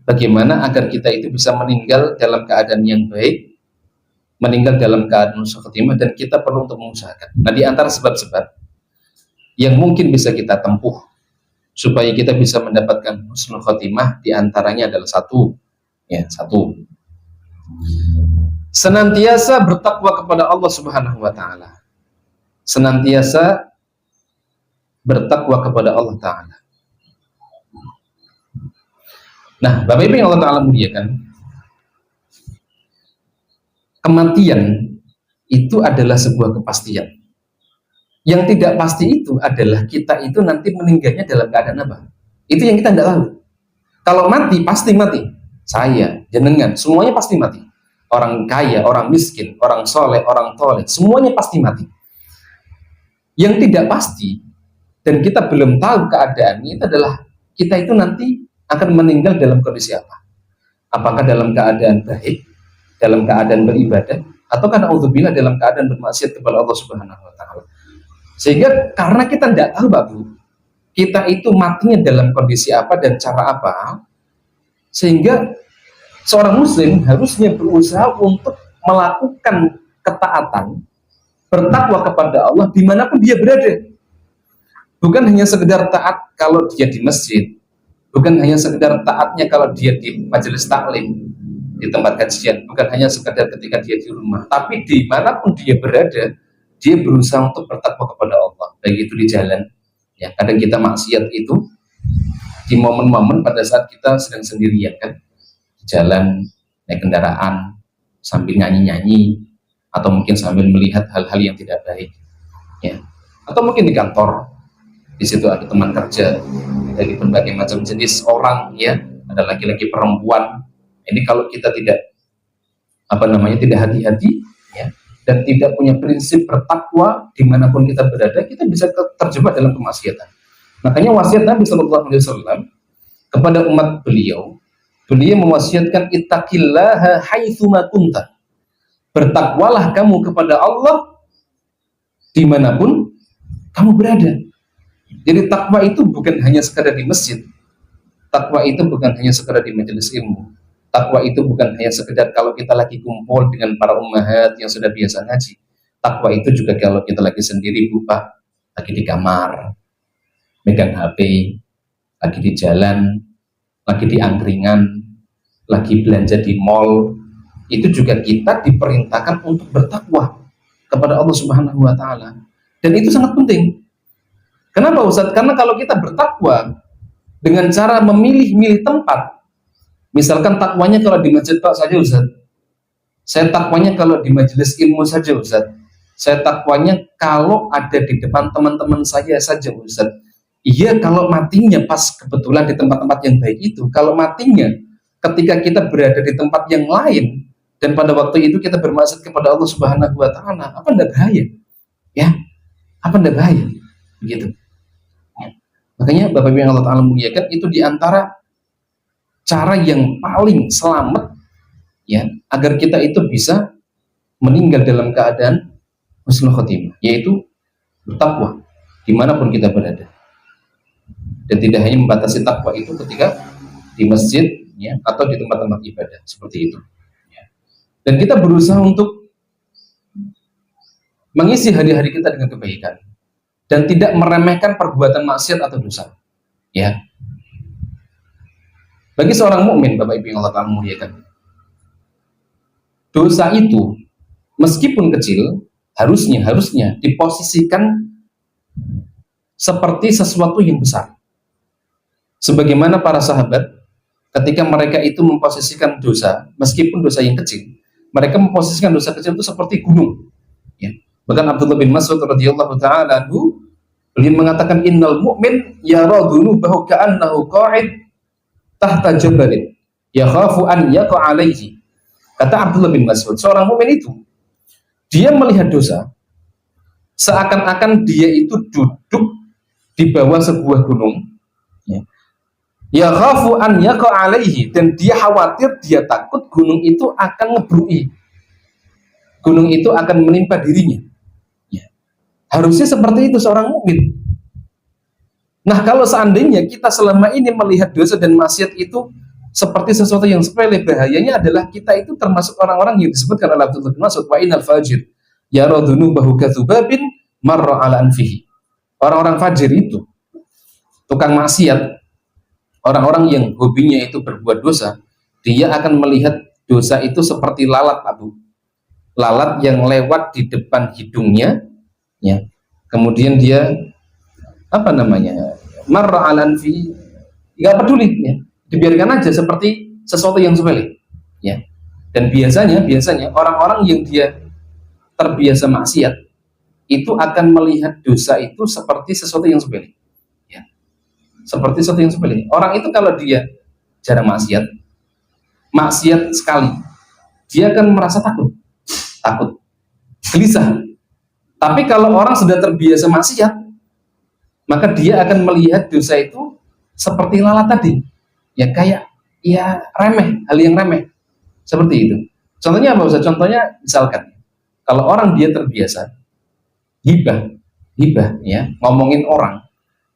bagaimana agar kita itu bisa meninggal dalam keadaan yang baik, meninggal dalam keadaan husnul khotimah, dan kita perlu untuk mengusahakan. Nah, di antara sebab-sebab yang mungkin bisa kita tempuh supaya kita bisa mendapatkan husnul khotimah, di antaranya adalah satu, senantiasa bertakwa kepada Allah Subhanahu wa taala. Senantiasa bertakwa kepada Allah Ta'ala. Nah, Bapak Ibu yang Allah Ta'ala muliakan, kematian itu adalah sebuah kepastian. Yang tidak pasti itu adalah kita itu nanti meninggalnya dalam keadaan apa? Itu yang kita tidak tahu. Kalau mati, pasti mati. Saya, jenengan, semuanya pasti mati. Orang kaya, orang miskin, orang soleh, orang toleh, semuanya pasti mati. Yang tidak pasti dan kita belum tahu keadaannya itu adalah kita itu nanti akan meninggal dalam kondisi apa? Apakah dalam keadaan baik, dalam keadaan beribadah, atau karena naudzubillah dalam keadaan bermaksiat kepada Allah Subhanahu wa taala. Sehingga karena kita tidak tahu, Bapak, kita itu matinya dalam kondisi apa dan cara apa, sehingga seorang muslim harusnya berusaha untuk melakukan ketaatan, bertakwa kepada Allah dimanapun dia berada. Bukan hanya sekedar taat kalau dia di masjid, bukan hanya sekedar taatnya kalau dia di majelis taklim, di tempat kajian, bukan hanya sekedar ketika dia di rumah, tapi dimanapun dia berada, dia berusaha untuk bertakwa kepada Allah, baik itu di jalan. Ya, kadang kita maksiat itu di momen-momen pada saat kita sedang sendirian, kan, di jalan, naik kendaraan, sambil nyanyi-nyanyi, atau mungkin sambil melihat hal-hal yang tidak baik, ya, atau mungkin di kantor, di situ ada teman kerja dari berbagai macam jenis orang, ya, ada laki-laki, perempuan. Ini kalau kita tidak tidak hati-hati, ya, dan tidak punya prinsip bertakwa dimanapun kita berada, kita bisa terjebak dalam kemaksiatan. Makanya wasiat Nabi Shallallahu Alaihi Wasallam kepada umat beliau mewasiatkan ittaqillaha haitsuma kunta, bertakwalah kamu kepada Allah dimanapun kamu berada. Jadi takwa itu bukan hanya sekadar di masjid, takwa itu bukan hanya sekadar di majelis ilmu, takwa itu bukan hanya sekedar kalau kita lagi kumpul dengan para ummahat yang sudah biasa ngaji. Takwa itu juga kalau kita lagi sendiri, lupa, lagi di kamar, megang HP, lagi di jalan, lagi di angkringan, lagi belanja di mall, itu juga kita diperintahkan untuk bertakwa kepada Allah Subhanahu wa taala. Dan itu sangat penting. Kenapa, Ustaz? Karena kalau kita bertakwa dengan cara memilih-milih tempat, misalkan takwanya kalau di masjid Pak saja, Ustaz, saya takwanya kalau di majelis ilmu saja, Ustaz, saya takwanya kalau ada di depan teman-teman saya saja, Ustaz. Iya, kalau matinya pas kebetulan di tempat-tempat yang baik itu, kalau matinya ketika kita berada di tempat yang lain dan pada waktu itu kita bermaksud kepada Allah Subhanahu wa taala, apa enggak bahaya? Ya, apa enggak bahaya? Begitu. Makanya Bapak Ibu yang Allah Ta'ala muliakan, itu diantara cara yang paling selamat ya, agar kita itu bisa meninggal dalam keadaan husnul khotimah, yaitu bertakwa dimanapun kita berada. Dan tidak hanya membatasi takwa itu ketika di masjid ya, atau di tempat-tempat ibadah seperti itu ya. Dan kita berusaha untuk mengisi hari-hari kita dengan kebaikan dan tidak meremehkan perbuatan maksiat atau dosa ya. Bagi seorang mukmin, Bapak Ibu yang Allah Ta'ala muliakan, dosa itu meskipun kecil harusnya diposisikan seperti sesuatu yang besar. Sebagaimana para sahabat ketika mereka itu memposisikan dosa, meskipun dosa yang kecil, mereka memposisikan dosa kecil itu seperti gunung ya. Bahkan Abdullah bin Mas'ud radhiyallahu taala anhu, beliau mengatakan, innal mu'min yara dhunubahu ka'annahu qa'id tahta jabalin yakhafu an yaqa alaihi. Kata Abdullah bin Mas'ud, seorang mukmin itu dia melihat dosa seakan-akan dia itu duduk di bawah sebuah gunung ya. Yakhafu an yaqa alaihi, dan dia khawatir, dia takut gunung itu akan ngebrui, gunung itu akan menimpa dirinya ya. Harusnya seperti itu seorang mukmin. Nah, kalau seandainya kita selama ini melihat dosa dan maksiat itu seperti sesuatu yang sepele, bahayanya adalah kita itu termasuk orang-orang yang disebutkan oleh Abdullah bin Mas'ud, wa innal fajir yara dhunubahu katsubabin marra ala anfihi. Orang-orang fajir itu, tukang maksiat, orang-orang yang hobinya itu berbuat dosa, dia akan melihat dosa itu seperti lalat, Abu. Lalat yang lewat di depan hidungnya ya. Kemudian dia marra ala anfihi, enggak peduli ya. Dibiarkan aja seperti sesuatu yang sepele ya. Dan biasanya orang-orang yang dia terbiasa maksiat itu akan melihat dosa itu seperti sesuatu yang sepele ya. Seperti sesuatu yang sepele. Orang itu kalau dia jarang maksiat sekali, dia akan merasa takut, gelisah. Tapi kalau orang sudah terbiasa maksiat, maka dia akan melihat dosa itu seperti lalat tadi ya, kayak ya remeh, hal yang remeh seperti itu. Contohnya apa Ustaz? Contohnya misalkan kalau orang dia terbiasa hibah ya, ngomongin orang,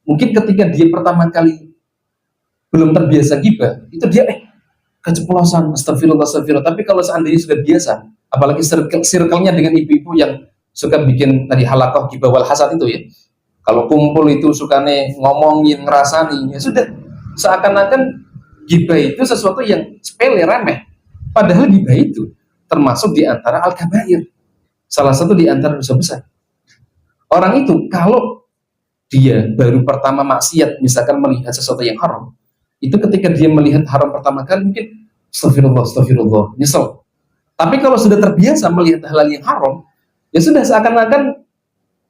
mungkin ketika dia pertama kali belum terbiasa hibah, itu dia keceplosan, astagfirullah. Tapi kalau seandainya sudah biasa, apalagi circle-nya dengan ibu-ibu yang suka bikin tadi halaqah hibah wal hasad itu ya, kalau kumpul itu sukanya ngomongin, ngerasani, ya sudah, seakan-akan gibah itu sesuatu yang sepele, remeh. Padahal gibah itu termasuk di antara al-kabair, salah satu di antara dosa besar. Orang itu kalau dia baru pertama maksiat, misalkan melihat sesuatu yang haram, itu ketika dia melihat haram pertama kali mungkin astagfirullah, nyesel. Tapi kalau sudah terbiasa melihat hal yang haram, ya sudah, seakan-akan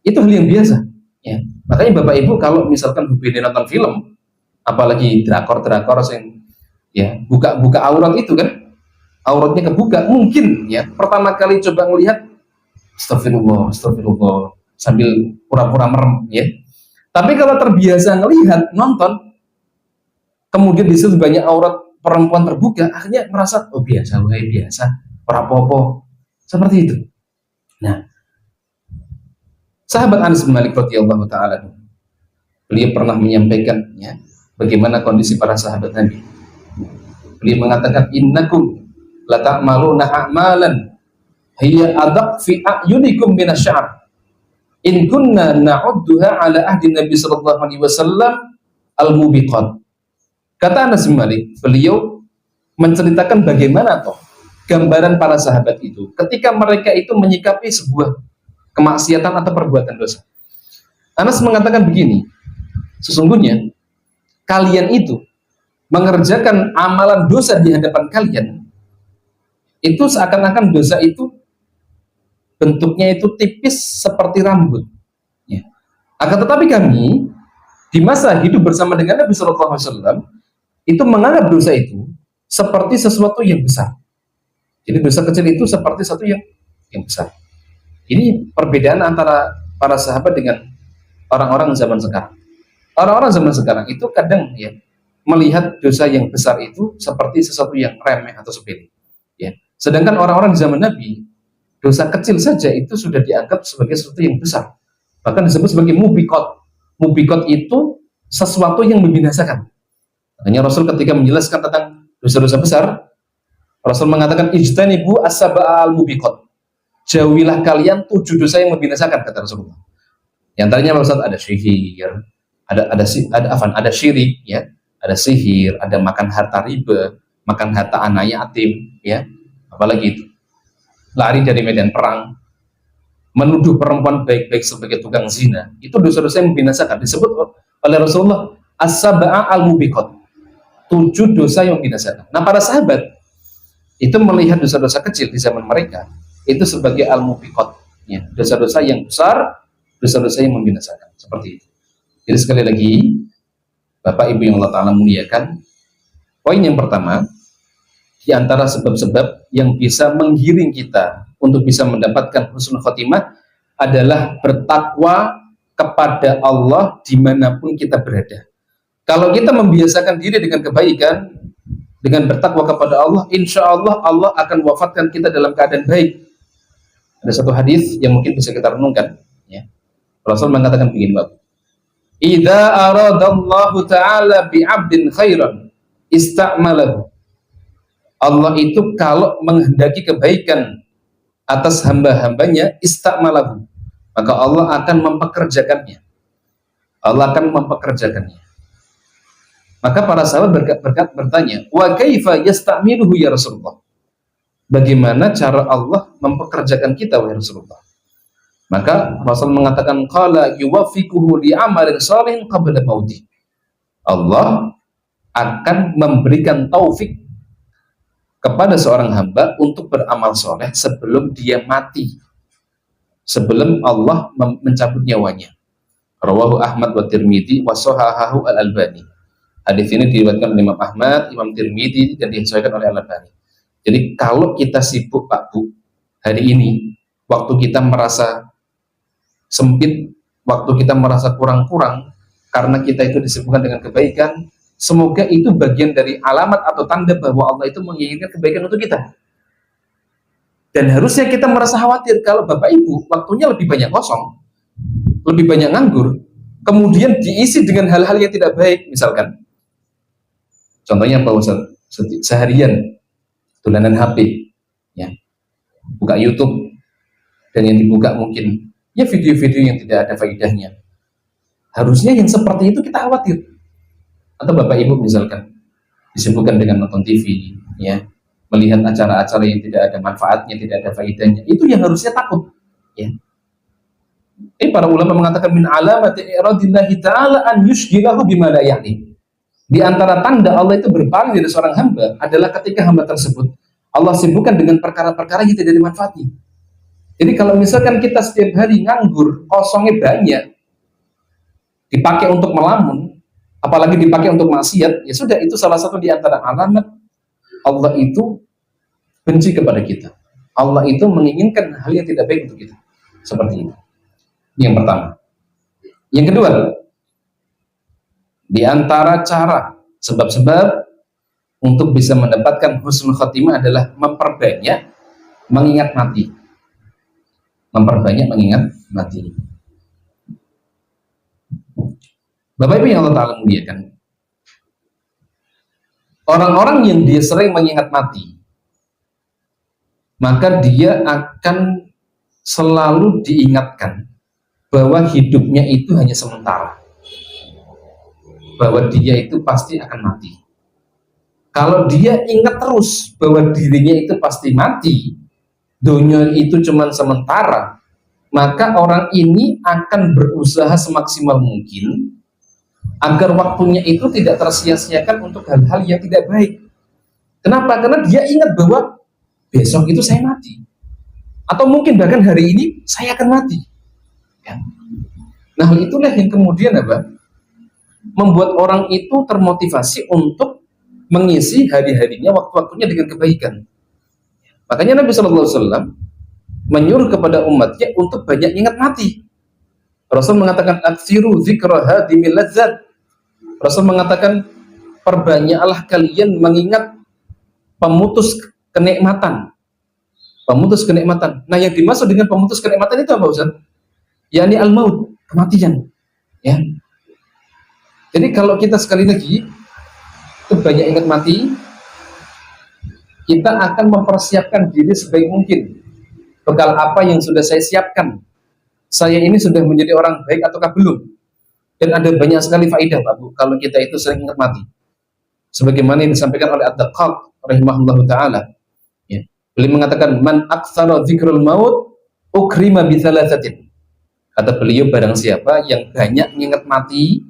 itu hal yang biasa ya. Makanya Bapak Ibu kalau misalkan hobi nonton film, apalagi drakor yang ya buka aurat itu kan, auratnya kebuka, mungkin ya pertama kali coba melihat astagfirullah sambil pura-pura merem ya. Tapi kalau terbiasa ngelihat, nonton, kemudian di situ banyak aurat perempuan terbuka, akhirnya merasa oh biasa, apa-apa, seperti itu. Nah, sahabat Anas bin Malik radhiyallahu taala, beliau pernah menyampaikan ya, bagaimana kondisi para sahabat Nabi. Beliau mengatakan, innakum la ta'maluna a'malan hiya adaq fi a'yunikum minasy-sya'r in kunna na'udduha ala ahdi Nabi sallallahu alaihi wasallam al-mubiqat. Kata Anas bin Malik, beliau menceritakan bagaimana toh gambaran para sahabat itu ketika mereka itu menyikapi sebuah kemaksiatan atau perbuatan dosa. Anas mengatakan begini, sesungguhnya kalian itu mengerjakan amalan dosa di hadapan kalian, itu seakan-akan dosa itu bentuknya itu tipis seperti rambut ya. Akan tetapi kami di masa hidup bersama dengan Nabi SAW itu menganggap dosa itu seperti sesuatu yang besar, Jadi dosa kecil itu seperti satu yang besar. Ini perbedaan antara para sahabat dengan orang-orang zaman sekarang. Orang-orang zaman sekarang itu kadang ya melihat dosa yang besar itu seperti sesuatu yang remeh atau sepele. Ya. Sedangkan orang-orang di zaman Nabi, dosa kecil saja itu sudah dianggap sebagai sesuatu yang besar. Bahkan disebut sebagai mubikot. Mubikot itu sesuatu yang membinasakan. Makanya Rasul ketika menjelaskan tentang dosa-dosa besar, Rasul mengatakan ijtanibu as-sab'al mubikot. Jauhilah kalian 7 dosa yang membinasakan, kata Rasulullah. Yang tadinya Ustaz ada sihir, ada syirik, ya, ada sihir, ada makan harta riba, makan harta anak yatim, ya, apalagi itu, lari dari medan perang, menuduh perempuan baik-baik sebagai tukang zina, itu dosa-dosa yang membinasakan. Disebut oleh Rasulullah as-sab'a al-mubiqat, 7 dosa yang membinasakan. Nah, para sahabat itu melihat dosa-dosa kecil di zaman mereka itu sebagai al-mubiqat, ya, dosa-dosa yang besar, dosa-dosa yang membinasakan, seperti itu. Jadi sekali lagi, Bapak Ibu yang Allah Ta'ala muliakan, poin yang pertama, di antara sebab-sebab yang bisa menggiring kita untuk bisa mendapatkan husnul khotimah adalah bertakwa kepada Allah dimanapun kita berada. Kalau kita membiasakan diri dengan kebaikan, dengan bertakwa kepada Allah, insya Allah Allah akan wafatkan kita dalam keadaan baik. Ada satu hadis yang mungkin bisa kita renungkan, ya. Rasul mengatakan begini, Bapak, idza aradallahu ta'ala bi'abdin khairan ista'malahu. Allah itu kalau menghendaki kebaikan atas hamba-hambanya, ista'malahu, maka Allah akan mempekerjakannya. Allah akan mempekerjakannya. Maka para sahabat bertanya, wa kaifa yasta'miluhu ya Rasulullah? Bagaimana cara Allah mempekerjakan kita, wahai Rasulullah? Maka Rasul mengatakan, qala yuwaffiquhu li'amalin shalihin qabla mauti. Allah akan memberikan taufik kepada seorang hamba untuk beramal soleh sebelum dia mati, sebelum Allah mencabut nyawanya. Rawahu Ahmad wa Tirmidzi wa shahahahu Al-Albani. Hadis ini diriwayatkan oleh Imam Ahmad, Imam Tirmidzi, dan disesuaikan oleh Al-Albani. Jadi kalau kita sibuk, Pak Bu, hari ini, waktu kita merasa sempit, waktu kita merasa kurang-kurang karena kita itu disibukkan dengan kebaikan, semoga itu bagian dari alamat atau tanda bahwa Allah itu menginginkan kebaikan untuk kita. Dan harusnya kita merasa khawatir kalau Bapak Ibu waktunya lebih banyak kosong, lebih banyak nganggur, kemudian diisi dengan hal-hal yang tidak baik. Misalkan contohnya Pak Ustaz, seharian dolanan HP, ya, buka YouTube, dan yang dibuka mungkin ya video-video yang tidak ada faedahnya. Harusnya yang seperti itu kita khawatir. Atau Bapak Ibu misalkan disibukkan dengan nonton TV, ya, melihat acara-acara yang tidak ada manfaatnya, tidak ada faedahnya, itu yang harusnya takut, ya. Para ulama mengatakan min alamati iradillahi ta'ala an yushghilahu bima la ya'ni. Di antara tanda Allah itu berpaling dari seorang hamba adalah ketika hamba tersebut Allah sibukkan dengan perkara-perkara yang tidak dimanfaati. Jadi kalau misalkan kita setiap hari nganggur, kosongnya banyak, dipakai untuk melamun, apalagi dipakai untuk maksiat, ya sudah, itu salah satu di antara alamat Allah itu benci kepada kita. Allah itu menginginkan hal yang tidak baik untuk kita. Seperti itu. Yang pertama. Yang kedua, di antara cara sebab-sebab untuk bisa mendapatkan husnul khotimah adalah memperbanyak mengingat mati. Memperbanyak mengingat mati. Bapak Ibu yang Allah Ta'ala muliakan, orang-orang yang dia sering mengingat mati, maka dia akan selalu diingatkan bahwa hidupnya itu hanya sementara, bahwa dia itu pasti akan mati. Kalau dia ingat terus bahwa dirinya itu pasti mati, dunia itu cuma sementara, maka orang ini akan berusaha semaksimal mungkin agar waktunya itu tidak tersia-siakan untuk hal-hal yang tidak baik. Kenapa? Karena dia ingat bahwa besok itu saya mati, atau mungkin bahkan hari ini saya akan mati, ya. Nah, hal itulah yang kemudian membuat orang itu termotivasi untuk mengisi hari-harinya, waktu-waktunya dengan kebaikan. Makanya Nabi SAW menyuruh kepada umatnya untuk banyak ingat mati. Rasul mengatakan aksiru zikra hadimil ladzat. Rasul mengatakan perbanyaklah kalian mengingat pemutus kenikmatan. Pemutus kenikmatan. Nah, yang dimaksud dengan pemutus kenikmatan itu apa, Ustaz? yakni al-maut, kematian. Ya. Jadi kalau kita sekali lagi itu banyak ingat mati, kita akan mempersiapkan diri sebaik mungkin. Bekal apa yang sudah saya siapkan? Saya ini sudah menjadi orang baik ataukah belum? Dan ada banyak sekali faedah, Pak Bu, kalau kita itu sering ingat mati. Sebagaimana yang disampaikan oleh Ad-Daqqaq rahimahullahu taala. Ya. Beliau mengatakan man aktsara dzikrul maut ukrima bi thalathatin. Kata beliau, barang siapa yang banyak mengingat mati,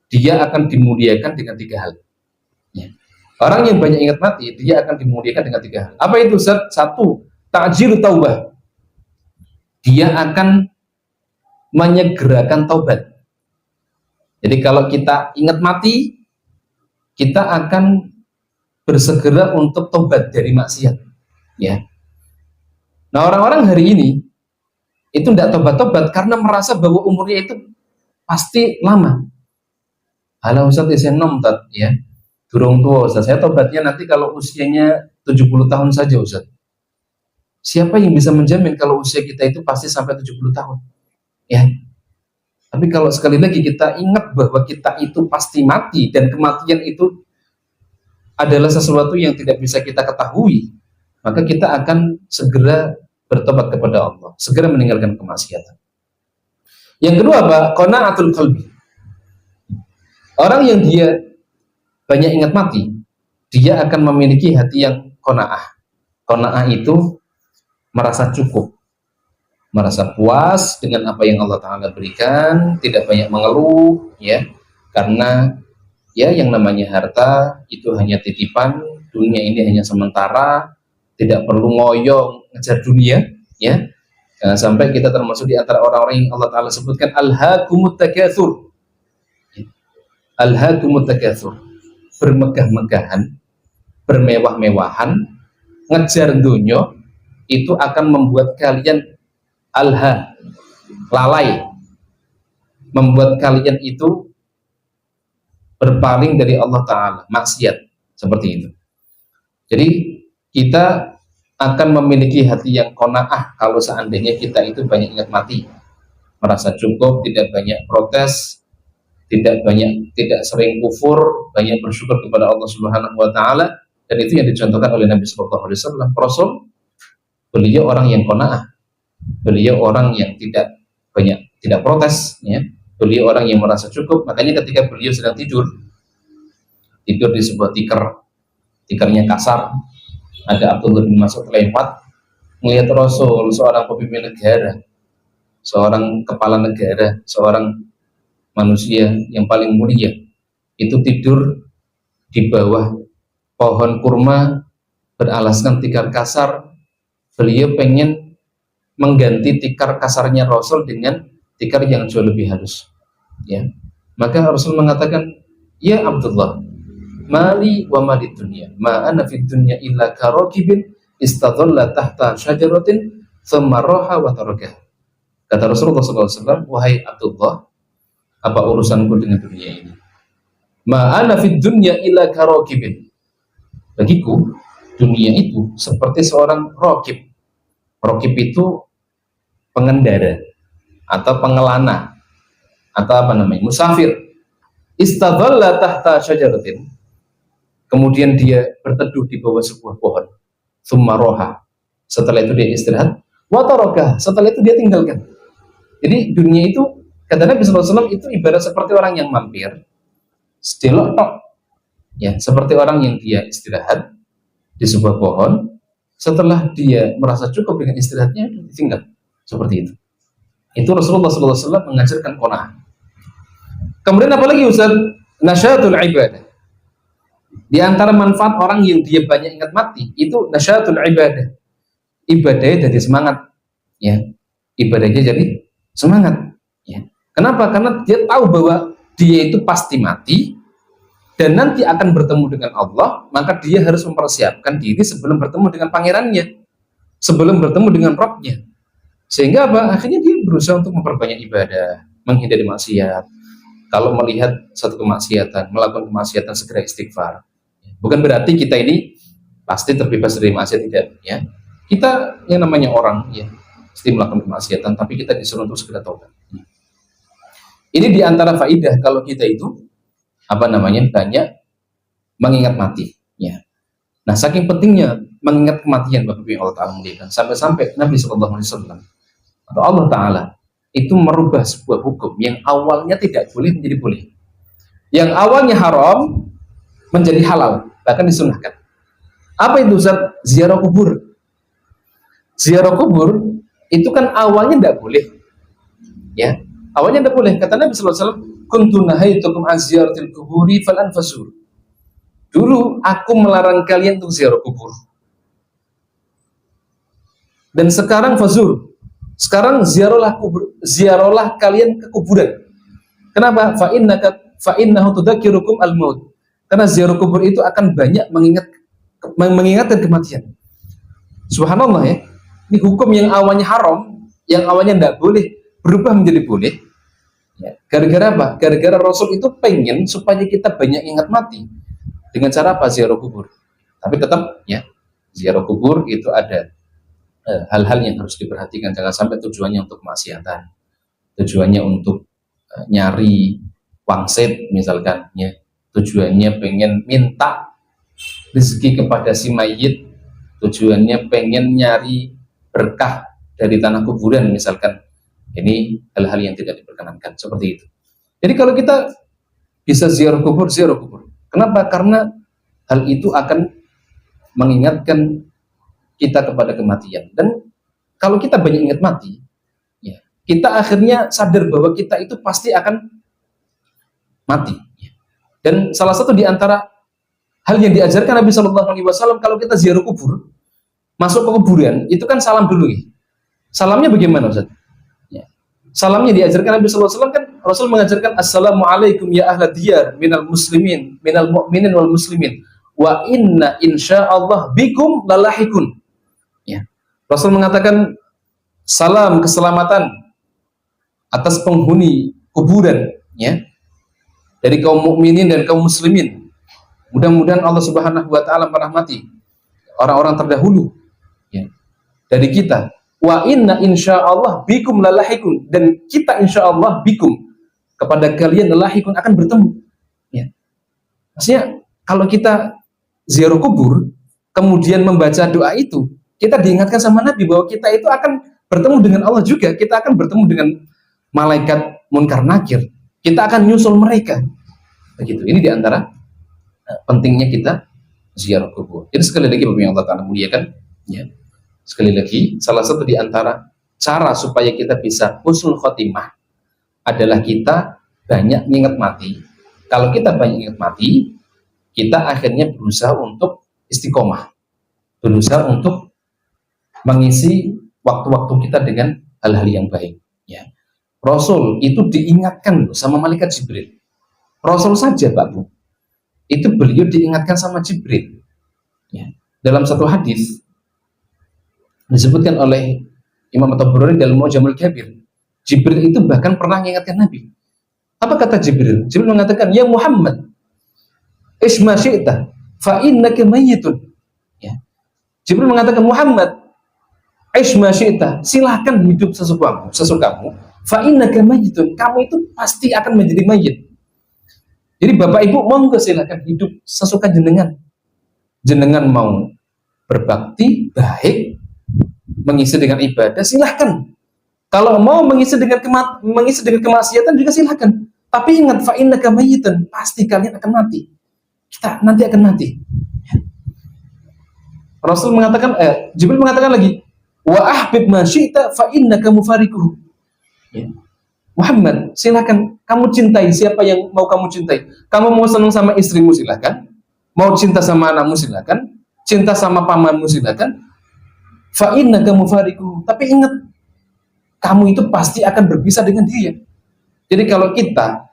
dia akan dimuliakan dengan 3 hal. Ya. Orang yang banyak ingat mati, dia akan dimuliakan dengan 3 hal. Apa itu, Ustaz? 1, ta'jil taubah. Dia akan menyegerakan taubat. Jadi kalau kita ingat mati, kita akan bersegera untuk taubat dari maksiat. Ya. Nah, orang-orang hari ini itu tidak tobat-tobat karena merasa bahwa umurnya itu pasti lama. Halo Ustaz, saya nom ya. Durung tua Ustaz. Saya tobatnya nanti kalau usianya 70 tahun saja Ustaz. Siapa yang bisa menjamin kalau usia kita itu pasti sampai 70 tahun? Ya. Tapi kalau sekali lagi kita ingat bahwa kita itu pasti mati dan kematian itu adalah sesuatu yang tidak bisa kita ketahui, maka kita akan segera bertobat kepada Allah, segera meninggalkan kemaksiatan. Yang kedua, Pak, qana'atul qalbi. Orang yang dia banyak ingat mati, dia akan memiliki hati yang qana'ah. Qana'ah itu merasa cukup, merasa puas dengan apa yang Allah Ta'ala berikan, tidak banyak mengeluh, ya, karena ya yang namanya harta itu hanya titipan, dunia ini hanya sementara, tidak perlu ngoyo ngejar dunia, ya. Jangan sampai kita termasuk di antara orang-orang yang Allah Ta'ala sebutkan alhaakumut takatsur. Alhaakumut takatsur, bermegah-megahan, bermewah-mewahan, ngejar dunia, itu akan membuat kalian lalai, membuat kalian itu berpaling dari Allah Ta'ala, maksiat, seperti itu. Jadi kita akan memiliki hati yang qanaah kalau seandainya kita itu banyak ingat mati, merasa cukup, tidak banyak protes, tidak sering kufur, banyak bersyukur kepada Allah Subhanahu wa Ta'ala. Dan itu yang dicontohkan oleh Nabi Sallallahu Alaihi Wasallam. Rasul, beliau orang yang qanaah, beliau orang yang tidak protes, ya. Beliau orang yang merasa cukup. Makanya ketika beliau sedang tidur di sebuah tikernya kasar, ada Abdullah bin Mas'ud lewat, melihat Rasul, seorang pemimpin negara, seorang kepala negara, seorang manusia yang paling mulia, itu tidur di bawah pohon kurma beralaskan tikar kasar. Beliau pengen mengganti tikar kasarnya Rasul dengan tikar yang jauh lebih halus, ya. Maka Rasul mengatakan, ya Abdullah, mali wa mali dunya, ma ana fid dunya illa karakibin istadalla tahta syajaratin thumma raha wa taraka. Kata Rasulullah SAW, wahai Abdullah, apa urusanku dengan dunia ini? Ma ana fid dunya illa karakibin. Bagiku dunia itu seperti seorang rakib. Rakib itu pengendara atau pengelana atau apa namanya, musafir. Istadalla tahta syajaratin, kemudian dia berteduh di bawah sebuah pohon. Tsumma roha, setelah itu dia istirahat. Wa taraka, setelah itu dia tinggalkan. Jadi dunia itu, kata Nabi SAW, itu ibarat seperti orang yang mampir, sedelok tok, ya, seperti orang yang dia istirahat di sebuah pohon. Setelah dia merasa cukup dengan istirahatnya, ditinggal. Seperti itu. Itu Rasulullah SAW mengajarkan qanaah. Kemudian apalagi Ustaz? Nasyatul ibadah. Di antara manfaat orang yang dia banyak ingat mati, itu nasyatul ibadah. Ibadahnya jadi semangat, ya. Ibadahnya jadi semangat, ya. Kenapa? Karena dia tahu bahwa dia itu pasti mati, dan nanti akan bertemu dengan Allah, maka dia harus mempersiapkan diri sebelum bertemu dengan pangerannya, sebelum bertemu dengan Rabbnya. Sehingga apa? Akhirnya dia berusaha untuk memperbanyak ibadah, menghindari maksiat. Kalau melihat satu kemaksiatan, melakukan kemaksiatan, segera istighfar. Bukan berarti kita ini pasti terbebas dari maksiat, tidak, ya. Kita yang namanya orang, ya, pasti melakukan kemaksiatan, tapi kita disuruh untuk segera taubat. Ini diantara faidah kalau kita itu banyak mengingat mati, ya. Nah, saking pentingnya mengingat kematian, Bapak Ibu yang Allah Ta'ala muliakan, sampai-sampai Nabi SAW atau Allah Ta'ala itu merubah sebuah hukum yang awalnya tidak boleh menjadi boleh, yang awalnya haram menjadi halal, bahkan disunahkan. Apa itu, Ustaz? Ziarah kubur. Ziarah kubur itu kan awalnya tidak boleh, ya. Awalnya tidak boleh. Kata Nabi SAW, kuntu nahaitukum an ziyaratil kuburi falan fasur. Dulu aku melarang kalian untuk ziarah kubur. Dan sekarang fazur. Sekarang ziarahlah kalian ke kuburan. Kenapa? Fa innahu tudzakirukum al-maut. Karena ziarah kubur itu akan banyak mengingatkan kematian. Subhanallah, ya. Ini hukum yang awalnya haram, yang awalnya tidak boleh, berubah menjadi boleh. Ya. Gara-gara apa? Gara-gara Rasul itu pengen supaya kita banyak ingat mati. Dengan cara apa? Ziarah kubur. Tapi tetap, ya, ziarah kubur itu ada hal-hal yang harus diperhatikan. Jangan sampai tujuannya untuk kemaksiatan, tujuannya untuk nyari wangsit misalkan, ya. Tujuannya pengen minta rezeki kepada si mayit, tujuannya pengen nyari berkah dari tanah kuburan misalkan. Ini hal-hal yang tidak diperkenankan, seperti itu. Jadi kalau kita bisa ziarah kubur, ziarah kubur. Kenapa? Karena hal itu akan mengingatkan kita kepada kematian. Dan kalau kita banyak ingat mati, ya, kita akhirnya sadar bahwa kita itu pasti akan mati. Dan salah satu di antara hal yang diajarkan Nabi SAW, kalau kita ziarah kubur, masuk ke kuburan, itu kan salam dulu, ya. Salamnya bagaimana, Ustaz? Ya. Salamnya diajarkan Nabi SAW, kan Rasul mengajarkan assalamualaikum ya ahla diyar minal muslimin, minal mu'minin wal muslimin, wa inna insyaallah bikum lalahikun. Ya. Rasul mengatakan salam keselamatan atas penghuni kuburan, ya, dari kaum mukminin dan kaum muslimin. Mudah-mudahan Allah Subhanahu wa taala merahmati orang-orang terdahulu, ya, dari kita. Wa inna insyaallah bikum lalahikun, dan kita insyaallah bikum, kepada kalian lalahikun, akan bertemu, ya. Maksudnya kalau kita ziarah kubur kemudian membaca doa itu, kita diingatkan sama Nabi bahwa kita itu akan bertemu dengan Allah juga, kita akan bertemu dengan malaikat munkar nakir, kita akan nyusul mereka, begitu. Ini diantara pentingnya kita ziarah kubur. Jadi sekali lagi Bapak yang Allah Ta'ala muliakan, ya, sekali lagi salah satu diantara cara supaya kita bisa husnul khotimah adalah kita banyak ingat mati. Kalau kita banyak ingat mati, kita akhirnya berusaha untuk istiqomah, berusaha untuk mengisi waktu-waktu kita dengan hal-hal yang baik, ya. Rasul itu diingatkan sama malaikat Jibril. Rasul saja, Pak Bu, itu beliau diingatkan sama Jibril, ya. Dalam satu hadis disebutkan oleh Imam At-Tabrani dalam Mu'jamul Kabir, Jibril itu bahkan pernah mengingatkan Nabi. Apa kata Jibril? Jibril mengatakan, ya Muhammad, isma syi'ta fa innaka mayyitun. Ya. Jibril mengatakan, Muhammad, isma syi'ta, silahkan hidup sesukamu, fa innaka mayyitun, kamu itu pasti akan menjadi mayit. Jadi Bapak Ibu monggo silahkan hidup sesuka jenengan. Jenengan mau berbakti baik, mengisi dengan ibadah, silahkan. Kalau mau mengisi dengan kemaksiatan juga silahkan. Tapi ingat, fa innaka mayyitun, pasti kalian akan mati. Kita nanti akan mati. Rasul mengatakan, Jibril mengatakan lagi, wa ahbib ma syi'ta fa innaka mufariquhu. Ya. Muhammad, silakan kamu cintai siapa yang mau kamu cintai. Kamu mau senang sama istrimu, silakan. Mau cinta sama anakmu, silakan. Cinta sama pamanmu, silakan. Fa innaka mufariquhu. Tapi ingat, kamu itu pasti akan berpisah dengan dia. Jadi kalau kita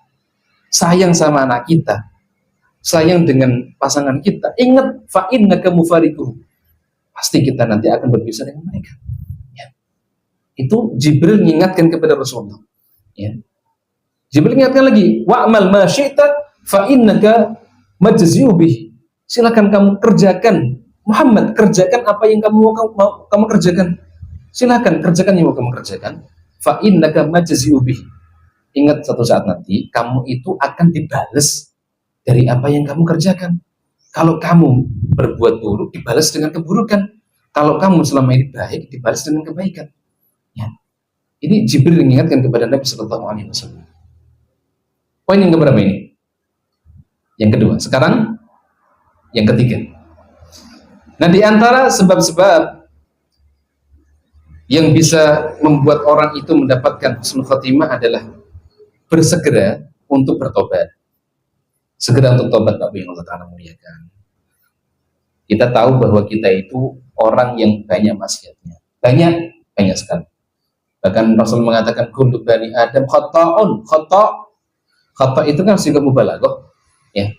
sayang sama anak kita, sayang dengan pasangan kita, ingat fa innaka mufariquh. Pasti kita nanti akan berpisah dengan mereka. Ya. Itu Jibril mengingatkan kepada Rasulullah. Ya. Jibril ingatkan lagi, wa'mal ma syi'ta fa innaka majzi'u bih. Silakan kamu kerjakan, Muhammad, kerjakan apa yang kamu mau kamu kerjakan. Silakan kerjakan yang mau kamu kerjakan. Fa innaka majzi'u bih. Ingat satu saat nanti kamu itu akan dibalas dari apa yang kamu kerjakan. Kalau kamu berbuat buruk, dibalas dengan keburukan. Kalau kamu selama ini baik, dibalas dengan kebaikan. Ya. Ini Jibril mengingatkan kepada Nabi Sallallahu Alaihi Wasallam. Poin yang keberapa ini? Yang kedua. Sekarang yang ketiga. Nah, di antara sebab-sebab yang bisa membuat orang itu mendapatkan husnul khotimah adalah bersegera untuk bertobat. Segera untuk tobat, Bapak yang Allah Ta'ala muliakan. Kita tahu bahwa kita itu orang yang banyak maksiatnya. Banyak sekali. Bahkan Rasul mengatakan kullu bani Adam khata'un. Khata' itu kan siga mubalaghah. Ya.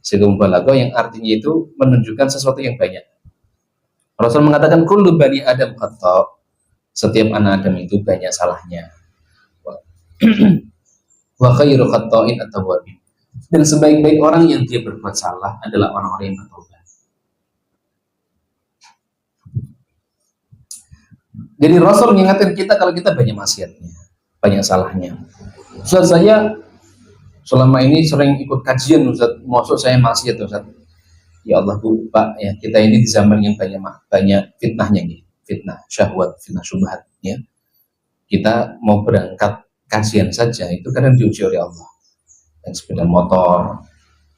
Siga mubalaghah yang artinya itu menunjukkan sesuatu yang banyak. Rasul mengatakan kullu bani Adam khata'. Setiap anak Adam itu banyak salahnya. Wa khairu khata'in at-tawwabin. Dan sebaik-baik orang yang dia berbuat salah adalah orang-orang yang bertobat. Jadi Rasul mengingatkan kita kalau kita banyak maksiatnya, banyak salahnya. Ustaz, saya selama ini sering ikut kajian, Ustaz, maksud saya maksiat, Ustaz. Ya Allah, Bu, Pak, ya, kita ini di zaman yang banyak fitnahnya nih, fitnah syahwat, fitnah syubhat, ya. Kita mau berangkat kajian saja itu kadang diuji oleh Allah. Yang sepeda motor,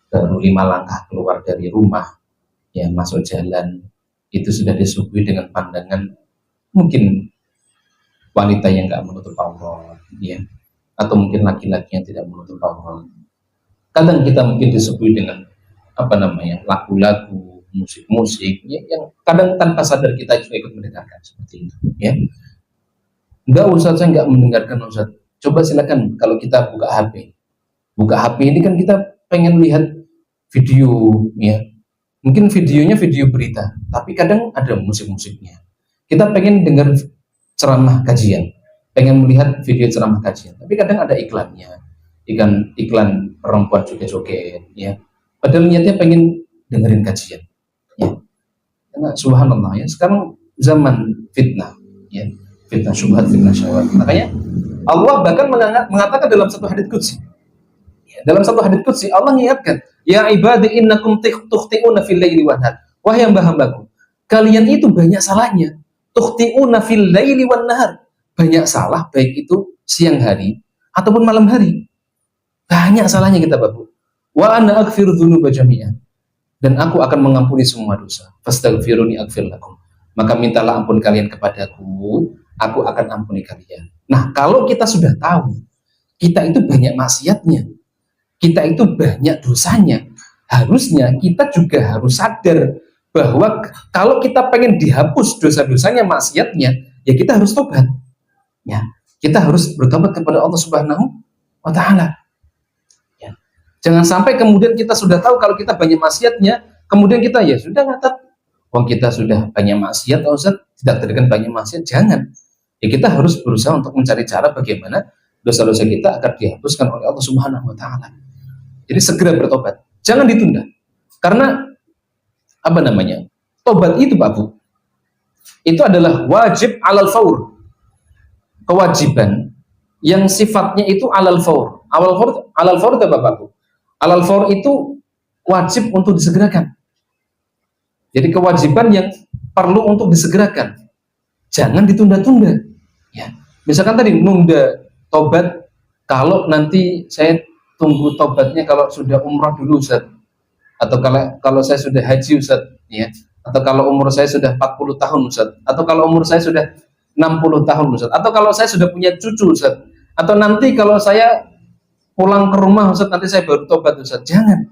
baru 5 langkah keluar dari rumah, ya masuk jalan, itu sudah disuguhi dengan pandangan mungkin wanita yang nggak menutup aurat, ya, atau mungkin laki-laki yang tidak menutup aurat. Kadang kita mungkin disuguhi dengan lagu-lagu, musik-musik, ya, yang kadang tanpa sadar kita juga ikut mendengarkan seperti itu, ya. Enggak, Ustaz, saya nggak mendengarkan, Ustaz. Coba silakan kalau kita buka HP. Buka HP ini kan kita pengen lihat video, ya. Mungkin videonya video berita, tapi kadang ada musik-musiknya. Kita pengen dengar ceramah kajian, pengen melihat video ceramah kajian, tapi kadang ada iklannya, iklan perempuan joget-joget, ya. Padahal niatnya pengen dengerin kajian, ya. Karena subhanallah, ya, sekarang zaman fitnah, ya, fitnah syubhat, fitnah syahwat. Makanya Allah bahkan mengatakan dalam satu hadits qudsi. Dalam satu hadits qudsi Allah mengingatkan, ya ibadi innakum tukhti'una fil laili wan nahar. Wahai hamba-hambaku, kalian itu banyak salahnya. Tukhti'una fil laili wan nahar. Banyak salah baik itu siang hari ataupun malam hari. Banyak salahnya kita, Bapak. Wa ana aghfiru dzunuba jami'an. Dan aku akan mengampuni semua dosa. Fastaghfiruni aghfir lakum. Maka mintalah ampun kalian kepadaku, aku akan ampuni kalian. Nah, kalau kita sudah tahu kita itu banyak maksiatnya, kita itu banyak dosanya, harusnya kita juga harus sadar bahwa kalau kita pengen dihapus dosa-dosanya, maksiatnya, ya kita harus tobat, ya, kita harus bertobat kepada Allah Subhanahu wa Ta'ala, ya. Jangan sampai kemudian kita sudah tahu kalau kita banyak maksiatnya, kemudian kita ya sudah ngatat, kita sudah banyak maksiat, Ustaz, tidak terkena banyak maksiat. Jangan, ya, kita harus berusaha untuk mencari cara bagaimana dosa-dosa kita agar dihapuskan oleh Allah Subhanahu wa Ta'ala. Jadi segera bertobat, jangan ditunda. Karena tobat itu, Pak Bu, itu adalah wajib alal faur. Kewajiban yang sifatnya itu alal faur. Alal faur itu apa, Pak Bu? Alal faur itu wajib untuk disegerakan. Jadi kewajiban yang perlu untuk disegerakan. Jangan ditunda-tunda. Ya. Misalkan tadi nunda tobat, kalau nanti saya tunggu tobatnya kalau sudah umrah dulu, Ustaz. Atau kalau saya sudah haji, Ustaz, ya. Atau kalau umur saya sudah 40 tahun, Ustaz. Atau kalau umur saya sudah 60 tahun, Ustaz. Atau kalau saya sudah punya cucu, Ustaz. Atau nanti kalau saya pulang ke rumah, Ustaz, nanti saya baru tobat, Ustaz. Jangan.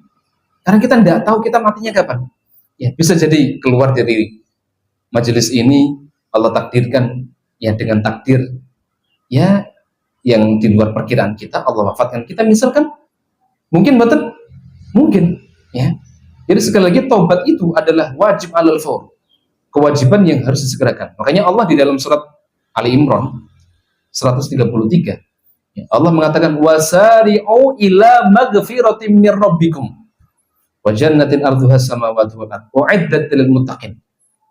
Karena kita tidak tahu kita matinya kapan. Ya, bisa jadi keluar dari majelis ini Allah takdirkan, ya, dengan takdir, ya, yang di luar perkiraan kita, Allah wafatkan kita, misalkan mungkin betul, mungkin Ya. Jadi sekali lagi taubat itu adalah wajib alal faur, kewajiban yang harus disegerakan. Makanya Allah di dalam surat Ali Imran 133, ya, Allah mengatakan wasari'u ila magfiratin mir rabbikum wa jannatin ardhuha samawati wal ardh u'iddat lil muttaqin.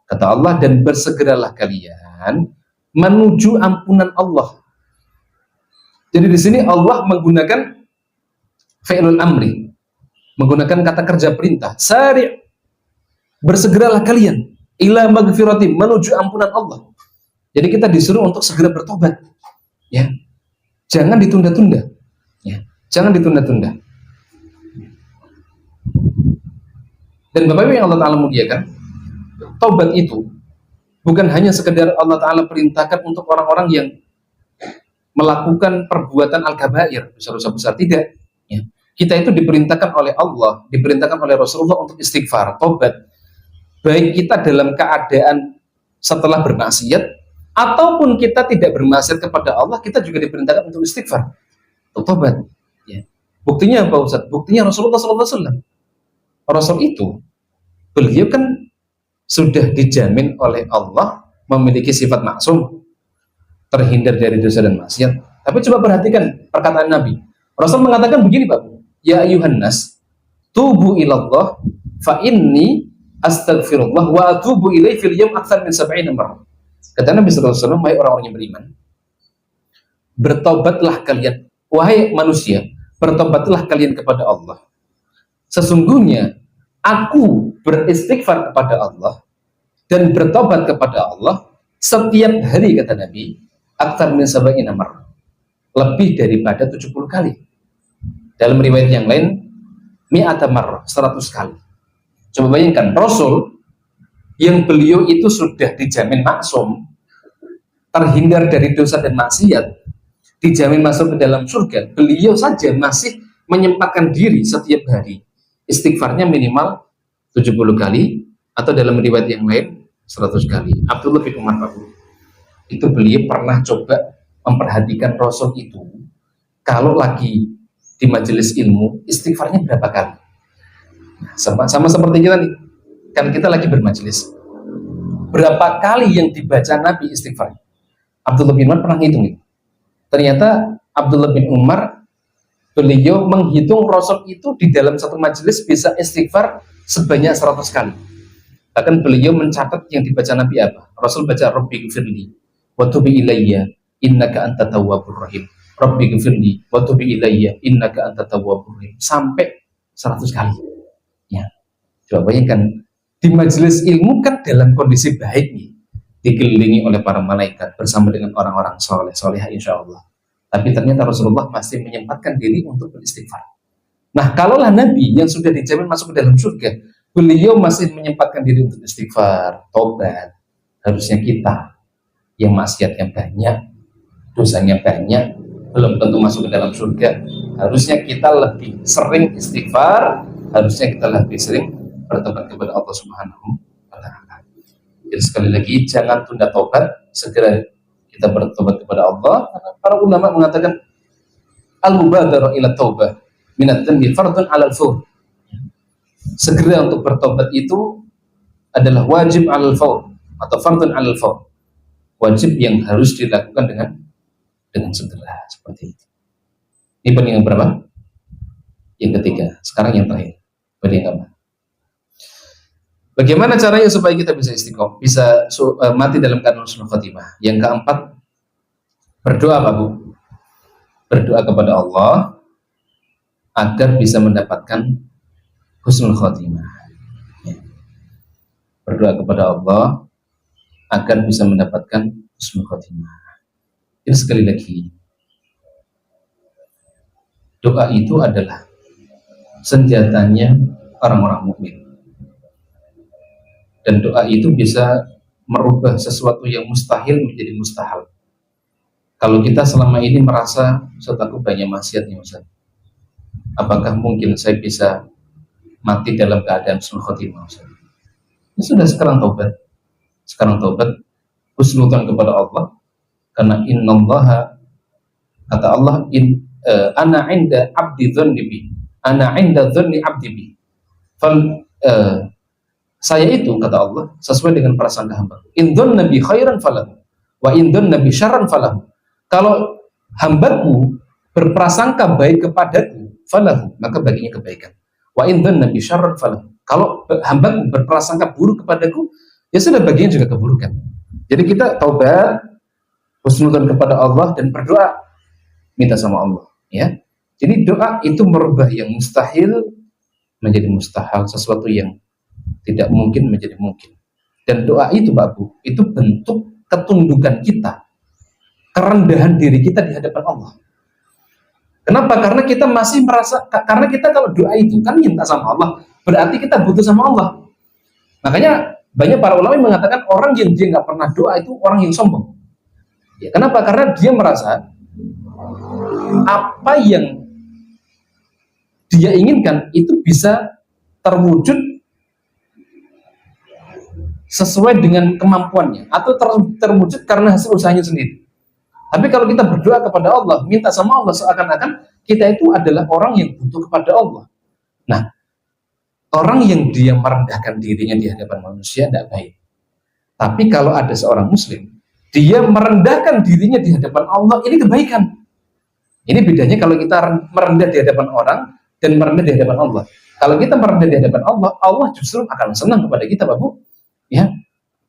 Kata Allah, dan bersegeralah kalian menuju ampunan Allah. Jadi di sini Allah menggunakan fi'lul amri, menggunakan kata kerja perintah. Sari', bersegeralah kalian ila magfiratin, menuju ampunan Allah. Jadi kita disuruh untuk segera bertobat. Ya. Jangan ditunda-tunda. Ya. Jangan ditunda-tunda. Dan Bapak Ibu yang Allah Ta'ala muliakan, taubat itu bukan hanya sekedar Allah Ta'ala perintahkan untuk orang-orang yang melakukan perbuatan al-kabair, dosa-dosa besar, tidak. Ya. Kita itu diperintahkan oleh Allah, diperintahkan oleh Rasulullah untuk istighfar, taubat. Baik kita dalam keadaan setelah bermaksiat, ataupun kita tidak bermaksiat kepada Allah, kita juga diperintahkan untuk istighfar, untuk taubat. Ya. Buktinya apa Ustaz? Buktinya Rasulullah SAW. Rasul itu, beliau kan sudah dijamin oleh Allah memiliki sifat maksum, terhindar dari dosa dan maksiat. Tapi coba perhatikan perkataan Nabi. Rasul mengatakan begini, Pak. Ya ayuhan nas, tubu ilallah fa inni astaghfirullah wa atubu ilaihi fil yawm aktsar min 70 marrah. Kata Nabi sallallahu alaihi wasallam, wahai orang-orang yang beriman, bertobatlah kalian, wahai manusia, bertobatlah kalian kepada Allah. Sesungguhnya aku beristighfar kepada Allah dan bertobat kepada Allah setiap hari, kata Nabi, aktsar min 70 marrah, lebih daripada 70 kali. Dalam riwayat yang lain, mi'ata marrah, 100 kali. Coba bayangkan, Rasul yang beliau itu sudah dijamin maksum, terhindar dari dosa dan maksiat, dijamin masuk ke dalam surga, beliau saja masih menyempatkan diri setiap hari istighfarnya minimal 70 kali, atau dalam riwayat yang lain 100 kali. Abdullah bin Umar, itu beliau pernah coba memperhatikan Rasul itu kalau lagi di majelis ilmu istighfarnya berapa kali. Nah, sama seperti kita nih, kan kita lagi bermajelis, berapa kali yang dibaca Nabi istighfar. Abdullah bin Umar pernah ngitung itu. Ternyata Abdullah bin Umar, beliau menghitung Rasul itu di dalam satu majelis bisa istighfar sebanyak 100 kali. Bahkan beliau mencatat yang dibaca Nabi apa. Rasul baca Rabbi ghfirli wa tub ilayya innaka antat tawwabur rahim. Rabbi ghfirli wa tub ilayya innaka antat tawwabur rahim, sampai 100 kali. Ya. Coba bayangkan, di majelis ilmu kan dalam kondisi baik nih, dikelilingi oleh para malaikat bersama dengan orang-orang soleh, solehah insya Allah. Tapi ternyata Rasulullah masih menyempatkan diri untuk beristighfar. Nah, kalaulah Nabi yang sudah dijamin masuk ke dalam surga, beliau masih menyempatkan diri untuk istighfar, tobat, harusnya kita yang maksiatnya banyak, dosanya banyak, belum tentu masuk ke dalam surga. Harusnya kita lebih sering istighfar, harusnya kita lebih sering bertobat kepada Allah Subhanahu wa Ta'ala. Jadi sekali lagi, jangan tunda tobat, segera kita bertobat kepada Allah. Para ulama mengatakan al-mubadarah ila taubah minad dzambi fardun 'alal fawr. Segera untuk bertobat itu adalah wajib 'alal fawr atau fardun 'alal fawr. Wajib yang harus dilakukan dengan segera, seperti itu. Ini poin yang berapa? Yang ketiga. Sekarang yang terakhir. Poin yang keempat. Bagaimana caranya supaya kita bisa istiqomah, bisa mati dalam keadaan husnul khotimah? Yang keempat, berdoa, Pak Bu. Berdoa kepada Allah agar bisa mendapatkan husnul khotimah. Ya. Berdoa kepada Allah agar bisa mendapatkan husnul khotimah. Jadi sekali lagi, doa itu adalah senjatanya orang-orang mukmin. Dan doa itu bisa merubah sesuatu yang mustahil menjadi mustahil. Kalau kita selama ini merasa aku banyak maksiatnya, Ustaz, apakah mungkin saya bisa mati dalam keadaan husnul khotimah, Ustaz? Ya sudah, sekarang taubat. Sekarang taubat, husnudzon kepada Allah, karena innallaha, kata Allah, ana inda abdi dzanni bi, ana inda dzanni abdi bi, Saya itu, kata Allah, sesuai dengan prasangka hamba. Indon nabi khairan falahu, wa indon nabi syarran falahu. Kalau hambaku berprasangka baik kepadaku, falahu, maka baginya kebaikan. Wa indon nabi syarran falahu. Kalau hambaku berprasangka buruk kepadaku, ya sudah, baginya juga keburukan. Jadi kita taubat, husnudzon kepada Allah, dan berdoa minta sama Allah, ya. Jadi doa itu merubah yang mustahil menjadi mustahil, sesuatu yang tidak mungkin menjadi mungkin. Dan doa itu, Pak Bu, itu bentuk ketundukan kita, kerendahan diri kita di hadapan Allah. Kenapa? Karena kita masih merasa, karena kita kalau doa itu kan minta sama Allah, berarti kita butuh sama Allah. Makanya banyak para ulama yang mengatakan orang yang dia nggak pernah doa itu orang yang sombong. Ya, kenapa? Karena dia merasa apa yang dia inginkan itu bisa terwujud sesuai dengan kemampuannya, atau terwujud karena hasil usahanya sendiri. Tapi kalau kita berdoa kepada Allah, minta sama Allah, seakan-akan kita itu adalah orang yang butuh kepada Allah. Nah, orang yang dia merendahkan dirinya di hadapan manusia tidak baik. Tapi kalau ada seorang muslim, dia merendahkan dirinya di hadapan Allah, ini kebaikan. Ini bedanya kalau kita merendah di hadapan orang dan merendah di hadapan Allah. Kalau kita merendah di hadapan Allah, Allah justru akan senang kepada kita, Pak Bu. Ya,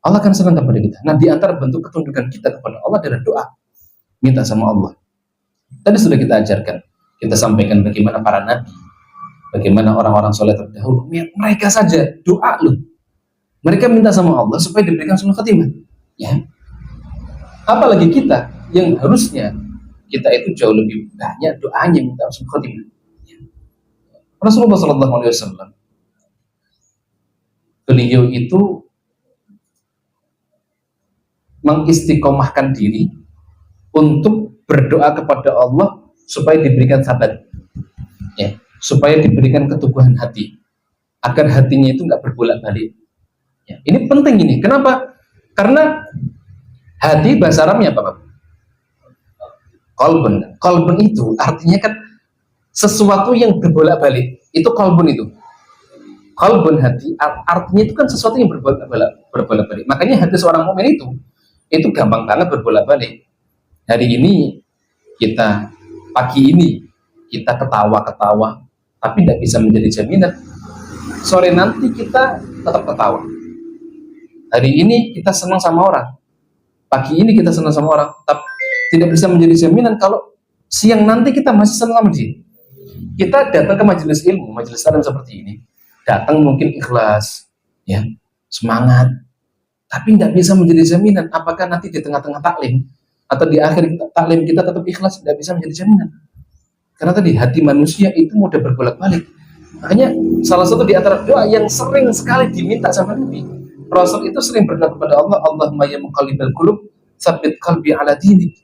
Allah akan senang kepada kita. Nah, di antara bentuk ketundukan kita kepada Allah adalah doa, minta sama Allah. Tadi sudah kita ajarkan, kita sampaikan bagaimana para nabi, bagaimana orang-orang soleh terdahulu, mereka saja doa loh. Mereka minta sama Allah supaya diberikan husnul khatimah. Ya, apalagi kita yang harusnya kita itu jauh lebih banyak doanya minta husnul khatimah. Rasulullah SAW, beliau itu mengistiqomahkan diri untuk berdoa kepada Allah supaya diberikan sabat, ya, supaya diberikan keteguhan hati, agar hatinya itu nggak berbolak-balik. Ya, ini penting ini. Kenapa? Karena hati bahasa Arabnya apa, Pak? Kolbun. Kolbun itu artinya kan sesuatu yang berbolak-balik. Itu kolbun itu. Kolbun hati artinya itu kan sesuatu yang berbolak-balik. Makanya hati seorang mukmin itu gampang banget berbolak-balik. Hari ini kita, pagi ini kita ketawa-ketawa, tapi tidak bisa menjadi jaminan sore nanti kita tetap ketawa. Hari ini kita senang sama orang, pagi ini kita senang sama orang, tapi tidak bisa menjadi jaminan kalau siang nanti kita masih senang sama dia. Kita datang ke majelis ilmu, majelis taklim seperti ini, datang mungkin ikhlas, ya, semangat, tapi tidak bisa menjadi jaminan apakah nanti di tengah-tengah taklim atau di akhir taklim kita tetap ikhlas, tidak bisa menjadi jaminan. Karena tadi hati manusia itu mudah berbolak-balik. Makanya salah satu di antara doa yang sering sekali diminta sama Nabi, Rasul itu sering berdoa kepada Allah, Allahumma ya muqallibal qulub, tsabbit qalbi ala dinik.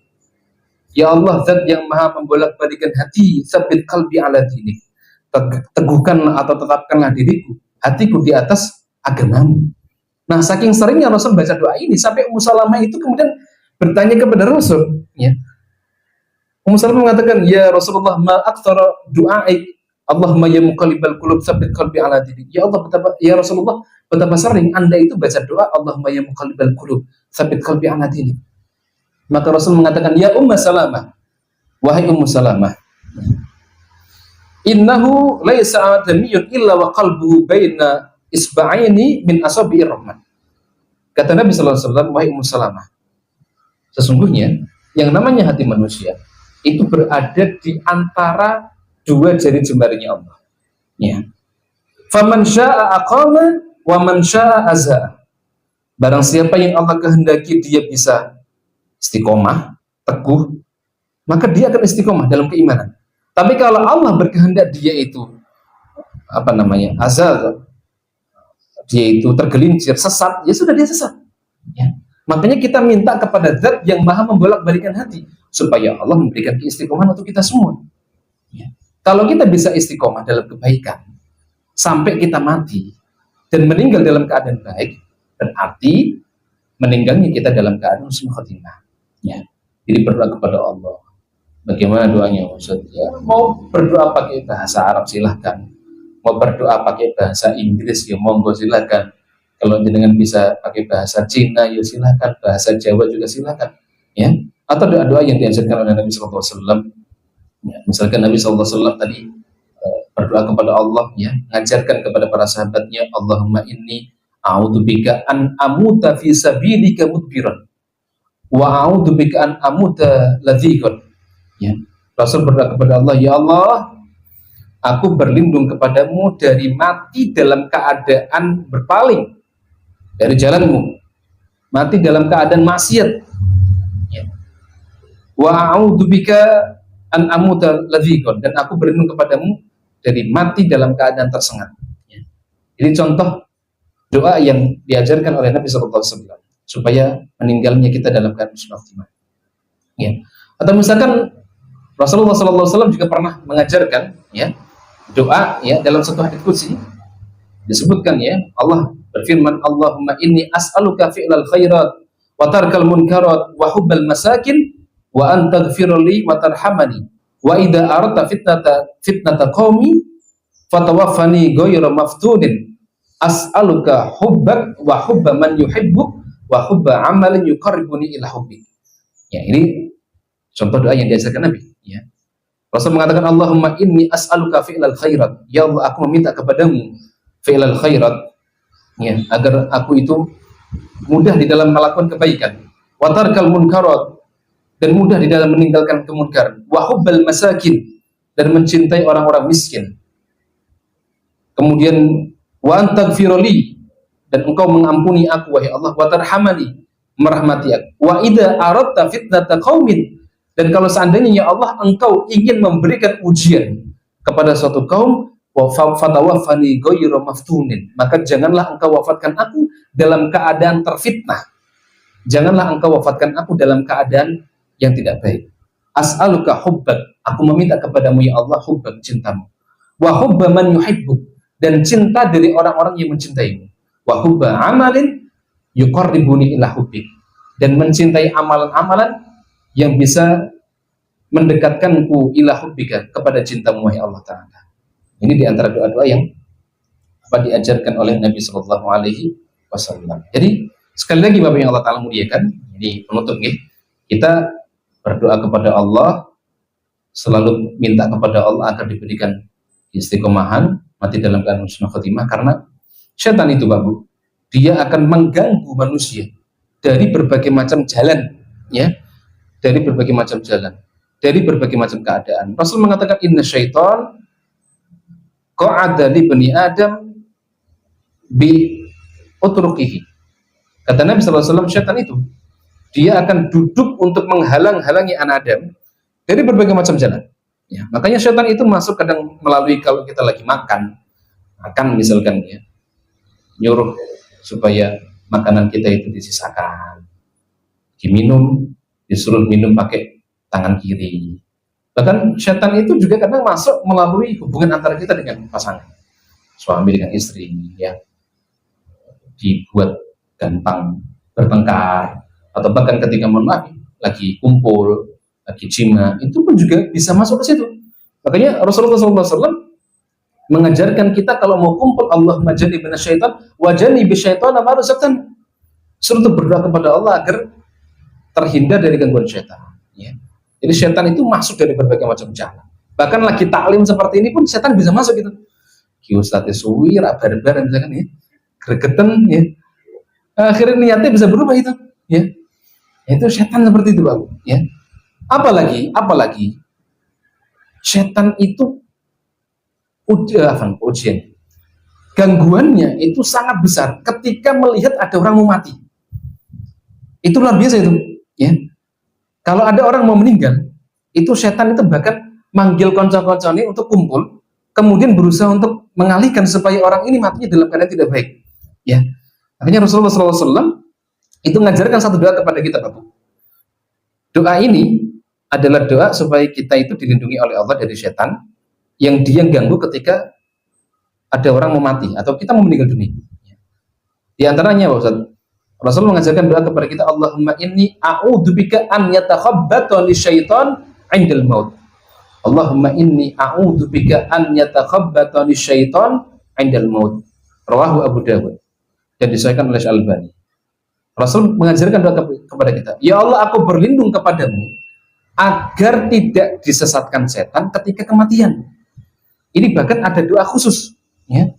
Ya Allah, zat yang maha membolak-balikan hati, tsabbit qalbi ala dinik. Teguhkanlah atau tetapkanlah diriku, hatiku di atas agamamu. Nah, saking seringnya Rasul baca doa ini sampai Ummu Salamah itu kemudian bertanya kepada Rasul, ya. Ummu Salamah mengatakan, ya Rasulullah, ma aktsara du'ai Allahumma ya muqallibal qulub tsabbit qalbi ala dinik. Ya Allah, ya Rasulullah, betapa sering Anda itu baca doa Allahumma ya muqallibal qulub tsabbit qalbi ala dinik. Maka Rasul mengatakan, ya Ummu Salamah, wahai Ummu Salamah, innahu laisa adamiyun illa wa qalbuhu baina isba'aini min asabi'ir rahman. Kata Nabi sallallahu alaihi wasallam, wahai Ummu Salamah, sesungguhnya yang namanya hati manusia itu berada di antara dua jari jemarinya Allah. Ya. Faman syaa'a aqama wa man syaa'a azaa. Barang siapa yang Allah kehendaki dia bisa istiqomah, teguh, maka dia akan istiqomah dalam keimanan. Tapi kalau Allah berkehendak dia itu azal, dia itu tergelincir, sesat, ya sudah dia sesat. Ya. Makanya kita minta kepada Zat yang maha membolak-balikan hati supaya Allah memberikan keistiqomahan untuk kita semua. Ya. Kalau kita bisa istiqomah dalam kebaikan sampai kita mati dan meninggal dalam keadaan baik, berarti meninggalnya kita dalam keadaan husnul khatimah. Ya. Jadi berdoa kepada Allah. Bagaimana doanya Ustaz? Ya, mau berdoa pakai bahasa Arab silahkan, Mau berdoa pakai bahasa Inggris ya monggo silakan. Kalau jenengan bisa pakai bahasa Cina ya silakan, bahasa Jawa juga silakan, ya. Atau doa-doa yang diajarkan oleh Nabi Sallallahu Alaihi Wasallam. Ya, misalkan Nabi Sallallahu Alaihi Wasallam tadi berdoa kepada Allah, ya, mengajarkan kepada para sahabatnya, Allahumma inni a'udzubika an amuta fi sabilika mudbiran wa a'udzubika an amuta ladhiqan. Ya. Rasul berdoa kepada Allah, ya Allah, aku berlindung kepadamu dari mati dalam keadaan berpaling dari jalanmu, mati dalam keadaan maksiat. Ya. Wa a'udzubika an amuta ladhiqan, dan aku berlindung kepadamu dari mati dalam keadaan tersengat. Ya. Ini contoh doa yang diajarkan oleh Nabi Sallallahu Alaihi Wasallam supaya meninggalnya kita dalam keadaan husnul khotimah. Ya. Atau misalkan Rasulullah Sallallahu Alaihi Wasallam juga pernah mengajarkan, ya, doa, ya, dalam satu hadits qudsi disebutkan, ya, Allah berfirman, Allahumma inni as'aluka fi'lal khairat wa tarkal munkarat wa hubbal masakin wa an taghfirli wa tarhamani wa idza aradta fitnata qaumi fatawaffani ghayra maftunin as'aluka hubbak wa hubba man yuhibbuk wa hubba amalin yuqarribuni ila hubbik. Ya, ini contoh doa yang diajarkan Nabi, ya. Rasul mengatakan, Allahumma inni as'aluka fi'lal khairat, ya Allah, aku meminta kepadamu fi'lal khairat, ya, agar aku itu mudah di dalam melakukan kebaikan, wa tarkal munkarat, dan mudah di dalam meninggalkan kemunkaran, wa hubbal masakin, dan mencintai orang-orang miskin, kemudian wa antaghfirli, dan engkau mengampuni aku wahai Allah, wa tarhamani, merahmati aku, wa idza aradta fitnata qaumin, dan kalau seandainya ya Allah engkau ingin memberikan ujian kepada suatu kaum, wa fatawaffani ghayra maftunin, maka janganlah engkau wafatkan aku dalam keadaan terfitnah, janganlah engkau wafatkan aku dalam keadaan yang tidak baik. As'aluka hubbak, aku meminta kepadamu ya Allah hubbak, cintamu, wa hubba man yuhibbuk, dan cinta dari orang-orang yang mencintaimu, wa hubba amalin yuqarribuni ila hubbik, dan mencintai amalan-amalan yang bisa mendekatkanku ila hubbika, kepada cintamu wahai Allah Ta'ala. Ini diantara doa-doa yang diajarkan oleh Nabi Sallallahu Alaihi Wasallam. Jadi sekali lagi Bapak yang Allah Ta'ala muliakan, ini penutup nih, kita berdoa kepada Allah, selalu minta kepada Allah agar diberikan istiqomahan, mati dalam keadaan husnul khotimah, karena setan itu Bapak, dia akan mengganggu manusia dari berbagai macam jalan, ya, dari berbagai macam jalan, dari berbagai macam keadaan. Rasul mengatakan, inna syaitan qa'ada li bani Adam bi utruqihi. Kata Nabi SAW, syaitan itu dia akan duduk untuk menghalang-halangi anak Adam dari berbagai macam jalan. Ya, makanya syaitan itu masuk kadang melalui, kalau kita lagi makan misalkan, ya, nyuruh supaya makanan kita itu disisakan, diminum, disuruh minum pakai tangan kiri. Bahkan syaitan itu juga kadang masuk melalui hubungan antara kita dengan pasangan, suami dengan istri, ya, dibuat gampang bertengkar, atau bahkan ketika lagi kumpul, lagi jima, itu pun juga bisa masuk ke situ. Makanya Rasulullah SAW mengajarkan kita kalau mau kumpul, Allahumma jannibna syaitan wa jannibi syaitana ma razaqtana, suruh berdoa kepada Allah agar terhindar dari gangguan syaitan, ya. Jadi syaitan itu masuk dari berbagai macam jalan. Bahkan lagi taklim seperti ini pun syaitan bisa masuk gitu. Ki ustadz suwi bareng-bareng misalkan, ya, gregetan, ya. Akhirnya niatnya bisa berubah itu, ya. Itu syaitan seperti itu, Pak, ya. Apalagi syaitan itu ujian. Gangguannya itu sangat besar ketika melihat ada orang mau mati. Itu luar biasa itu, ya. Kalau ada orang mau meninggal, itu setan itu bahkan manggil konco-konco ini untuk kumpul, kemudian berusaha untuk mengalihkan supaya orang ini matinya dalam keadaan tidak baik, ya. Akhirnya Rasulullah SAW itu mengajarkan satu doa kepada kita, Bapak. Doa ini adalah doa supaya kita itu dilindungi oleh Allah dari setan yang dia ganggu ketika ada orang mau mati atau kita mau meninggal dunia. Di antaranya, Ustaz, Rasul mengajarkan doa kepada kita, Allahumma inni a'udzubika an yatakhabbatani syaitan 'indal maut Allahumma inni a'udzu bika an yatakhabbatani syaitan 'indal maut. Rawahu Abu Dawud dan disahihkan oleh Al-Albani. Rasul mengajarkan doa kepada kita, ya Allah, aku berlindung kepadamu agar tidak disesatkan setan ketika kematian. Ini bahkan ada doa khusus, ya.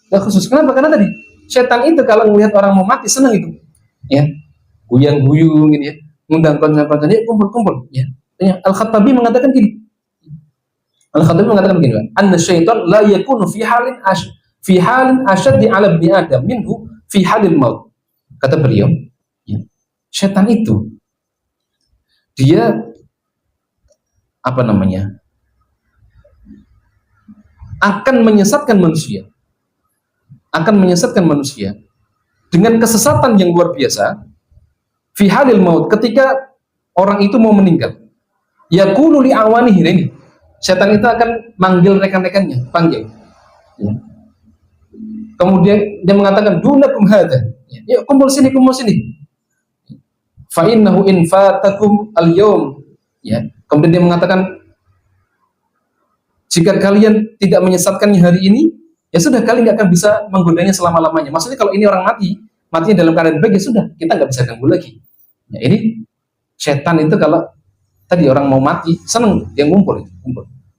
Doa khusus. Kenapa? Karena tadi setan itu kalau melihat orang mau mati senang itu, ya, guyang-guyung ini, ya, ngundang konsen-konsen, ya, kumpul-kumpul, ya. Al-Khattabi mengatakan gini. Al-Khattabi mengatakan begini, anna syaitan la yakunu fi halin asyaddi 'ala ibni Adam minhu fi halil maut. Kata beliau, ya, setan itu dia apa namanya? Akan menyesatkan manusia. Akan menyesatkan manusia dengan kesesatan yang luar biasa fi halil maut, ketika orang itu mau meninggal. Yaqulu li awanihi, ini setan itu akan manggil rekan-rekannya, panggil, ya. Kemudian dia mengatakan dunakum hadza, yuk kumpul sini, kumpul sini. Fa innahu in fatakum al-yawm, ya. Kemudian dia mengatakan jika kalian tidak menyesatkannya hari ini, ya sudah, kalian nggak akan bisa menggodanya selama-lamanya. Maksudnya kalau ini orang matinya dalam keadaan baik, ya sudah, kita nggak bisa ganggu lagi. Ya, ini setan itu kalau tadi orang mau mati senang dia ngumpul.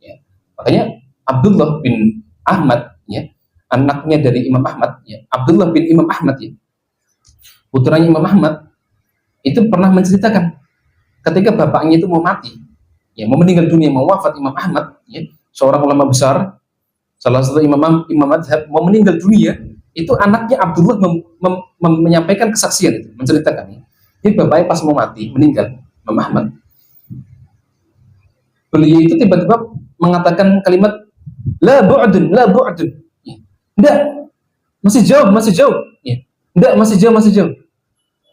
Ya. Makanya Abdullah bin Ahmad, ya, anaknya dari Imam Ahmad, ya, Abdullah bin Imam Ahmad, ya, putranya Imam Ahmad, itu pernah menceritakan ketika bapaknya itu mau mati, ya, mau meninggal dunia, mau wafat, Imam Ahmad, ya, seorang ulama besar, salah satu imam madhab, mau meninggal dunia, itu anaknya Abdullah menyampaikan kesaksian itu, menceritakan, ya. Jadi bapaknya pas mau mati, meninggal, Imam Ahmad, beliau itu tiba-tiba mengatakan kalimat la bu'dun, la bu'dun. Enggak, masih jauh, ya. Enggak, masih jauh.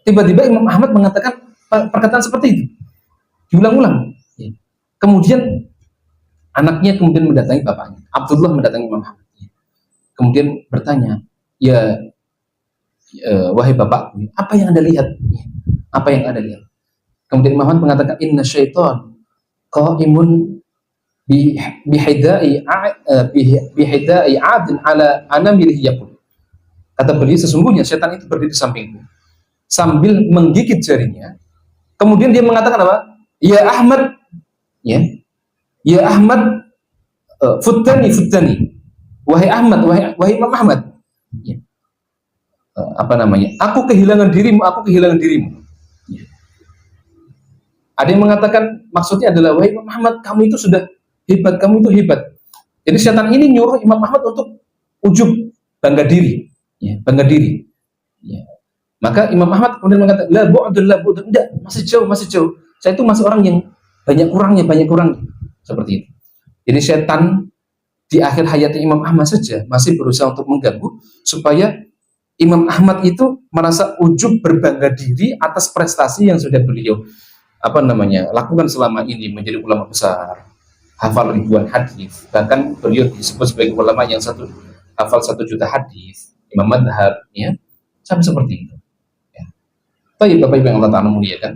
Tiba-tiba Imam Ahmad mengatakan perkataan seperti itu, diulang-ulang, ya. Kemudian anaknya kemudian mendatangi bapaknya, Abdullah mendatangi Imam Ahmad, ya. Kemudian bertanya, ya, wahai bapakku, apa yang Anda lihat? Ya, apa yang Anda lihat? Kemudian Imam Ahmad mengatakan, inna syaitan qa'imun bihidai adin ala anamilihi yaqul. Kata beliau, sesungguhnya setan itu berdiri di sampingku sambil menggigit jarinya. Kemudian dia mengatakan apa? Ya Ahmad, ya, ya Ahmad, futtani, wahai Ahmad, wahai Imam Ahmad, ya. Apa namanya? Aku kehilangan dirimu. Ya. Ada yang mengatakan maksudnya adalah, wahai Imam Ahmad, kamu itu sudah hebat, kamu itu hebat. Jadi setan ini nyuruh Imam Ahmad untuk ujub, bangga diri, ya, bangga diri. Ya. Maka Imam Ahmad kemudian mengatakan, la bu'dun, enggak, masih jauh. Saya itu masih orang yang banyak kurangnya, seperti itu. Jadi setan di akhir hayatnya Imam Ahmad saja masih berusaha untuk mengganggu supaya Imam Ahmad itu merasa ujub, berbangga diri atas prestasi yang sudah beliau lakukan selama ini, menjadi ulama besar, hafal ribuan hadis, bahkan beliau disebut sebagai ulama yang hafal 1 juta hadis, imam madhab, ya, sampai seperti itu, ya. Baik, Bapak Ibu yang Allah Ta'ala muliakan,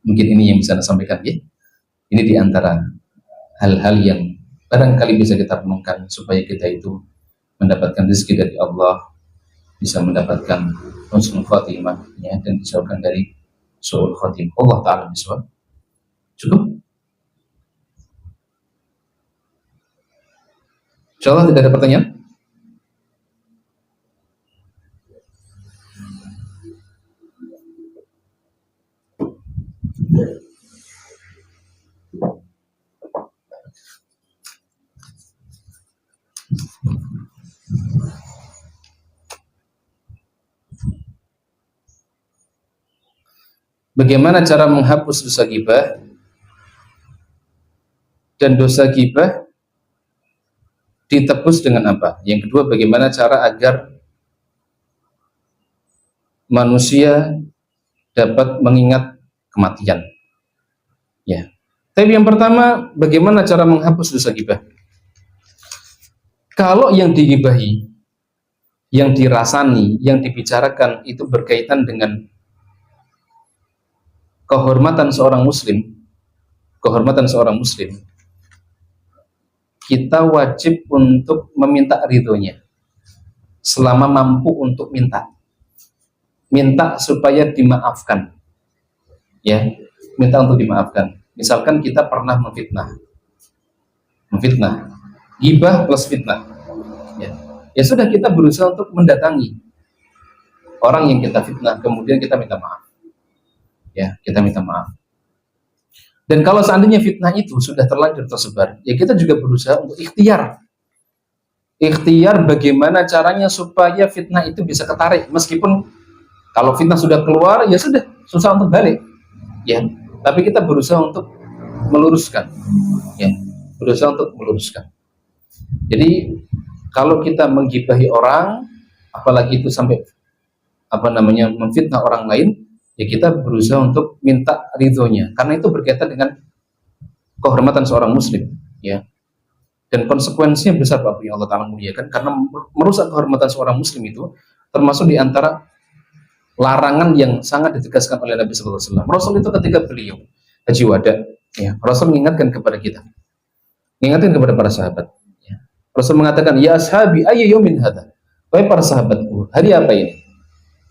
mungkin ini yang bisa saya sampaikan, ya. Ini diantara hal-hal yang barangkali bisa kita renungkan supaya kita itu mendapatkan rezeki dari Allah, bisa mendapatkan husnul khatimah, ya, dan dijauhkan dari su'ul khatimah. Allah Ta'ala bisawab. Cukup? Insyaallah tidak ada pertanyaan. Bagaimana cara menghapus dosa ghibah dan dosa ghibah ditebus dengan apa? Yang kedua, bagaimana cara agar manusia dapat mengingat kematian? Ya. Tapi yang pertama, bagaimana cara menghapus dosa ghibah? Kalau yang dighibahi, yang dirasani, yang dibicarakan itu berkaitan dengan kehormatan seorang muslim, kita wajib untuk meminta ridhonya selama mampu untuk minta supaya dimaafkan, ya, minta untuk dimaafkan. Misalkan kita pernah memfitnah, ghibah plus fitnah, ya sudah, kita berusaha untuk mendatangi orang yang kita fitnah, kemudian kita minta maaf, ya, kita minta maaf. Dan kalau seandainya fitnah itu sudah terlanjur tersebar, ya kita juga berusaha untuk ikhtiar bagaimana caranya supaya fitnah itu bisa ketarik, meskipun kalau fitnah sudah keluar, ya sudah, susah untuk balik, ya. Tapi kita berusaha untuk meluruskan, ya, Jadi kalau kita menggibahi orang, apalagi itu sampai memfitnah orang lain, ya kita berusaha untuk minta ridhonya, karena itu berkaitan dengan kehormatan seorang muslim, ya. Dan konsekuensinya besar, Bapak yang Allah Ta'ala muliakan, karena merusak kehormatan seorang muslim itu termasuk di antara larangan yang sangat ditegaskan oleh Nabi Sallallahu Alaihi Wasallam. Rasul itu ketika beliau Haji Wada, ya, Rasul mengingatkan kepada kita, mengingatkan kepada para sahabat, ya. Rasul mengatakan, ya ashabi ayyu yaumin hadza, wahai para sahabatku, hari apa ini?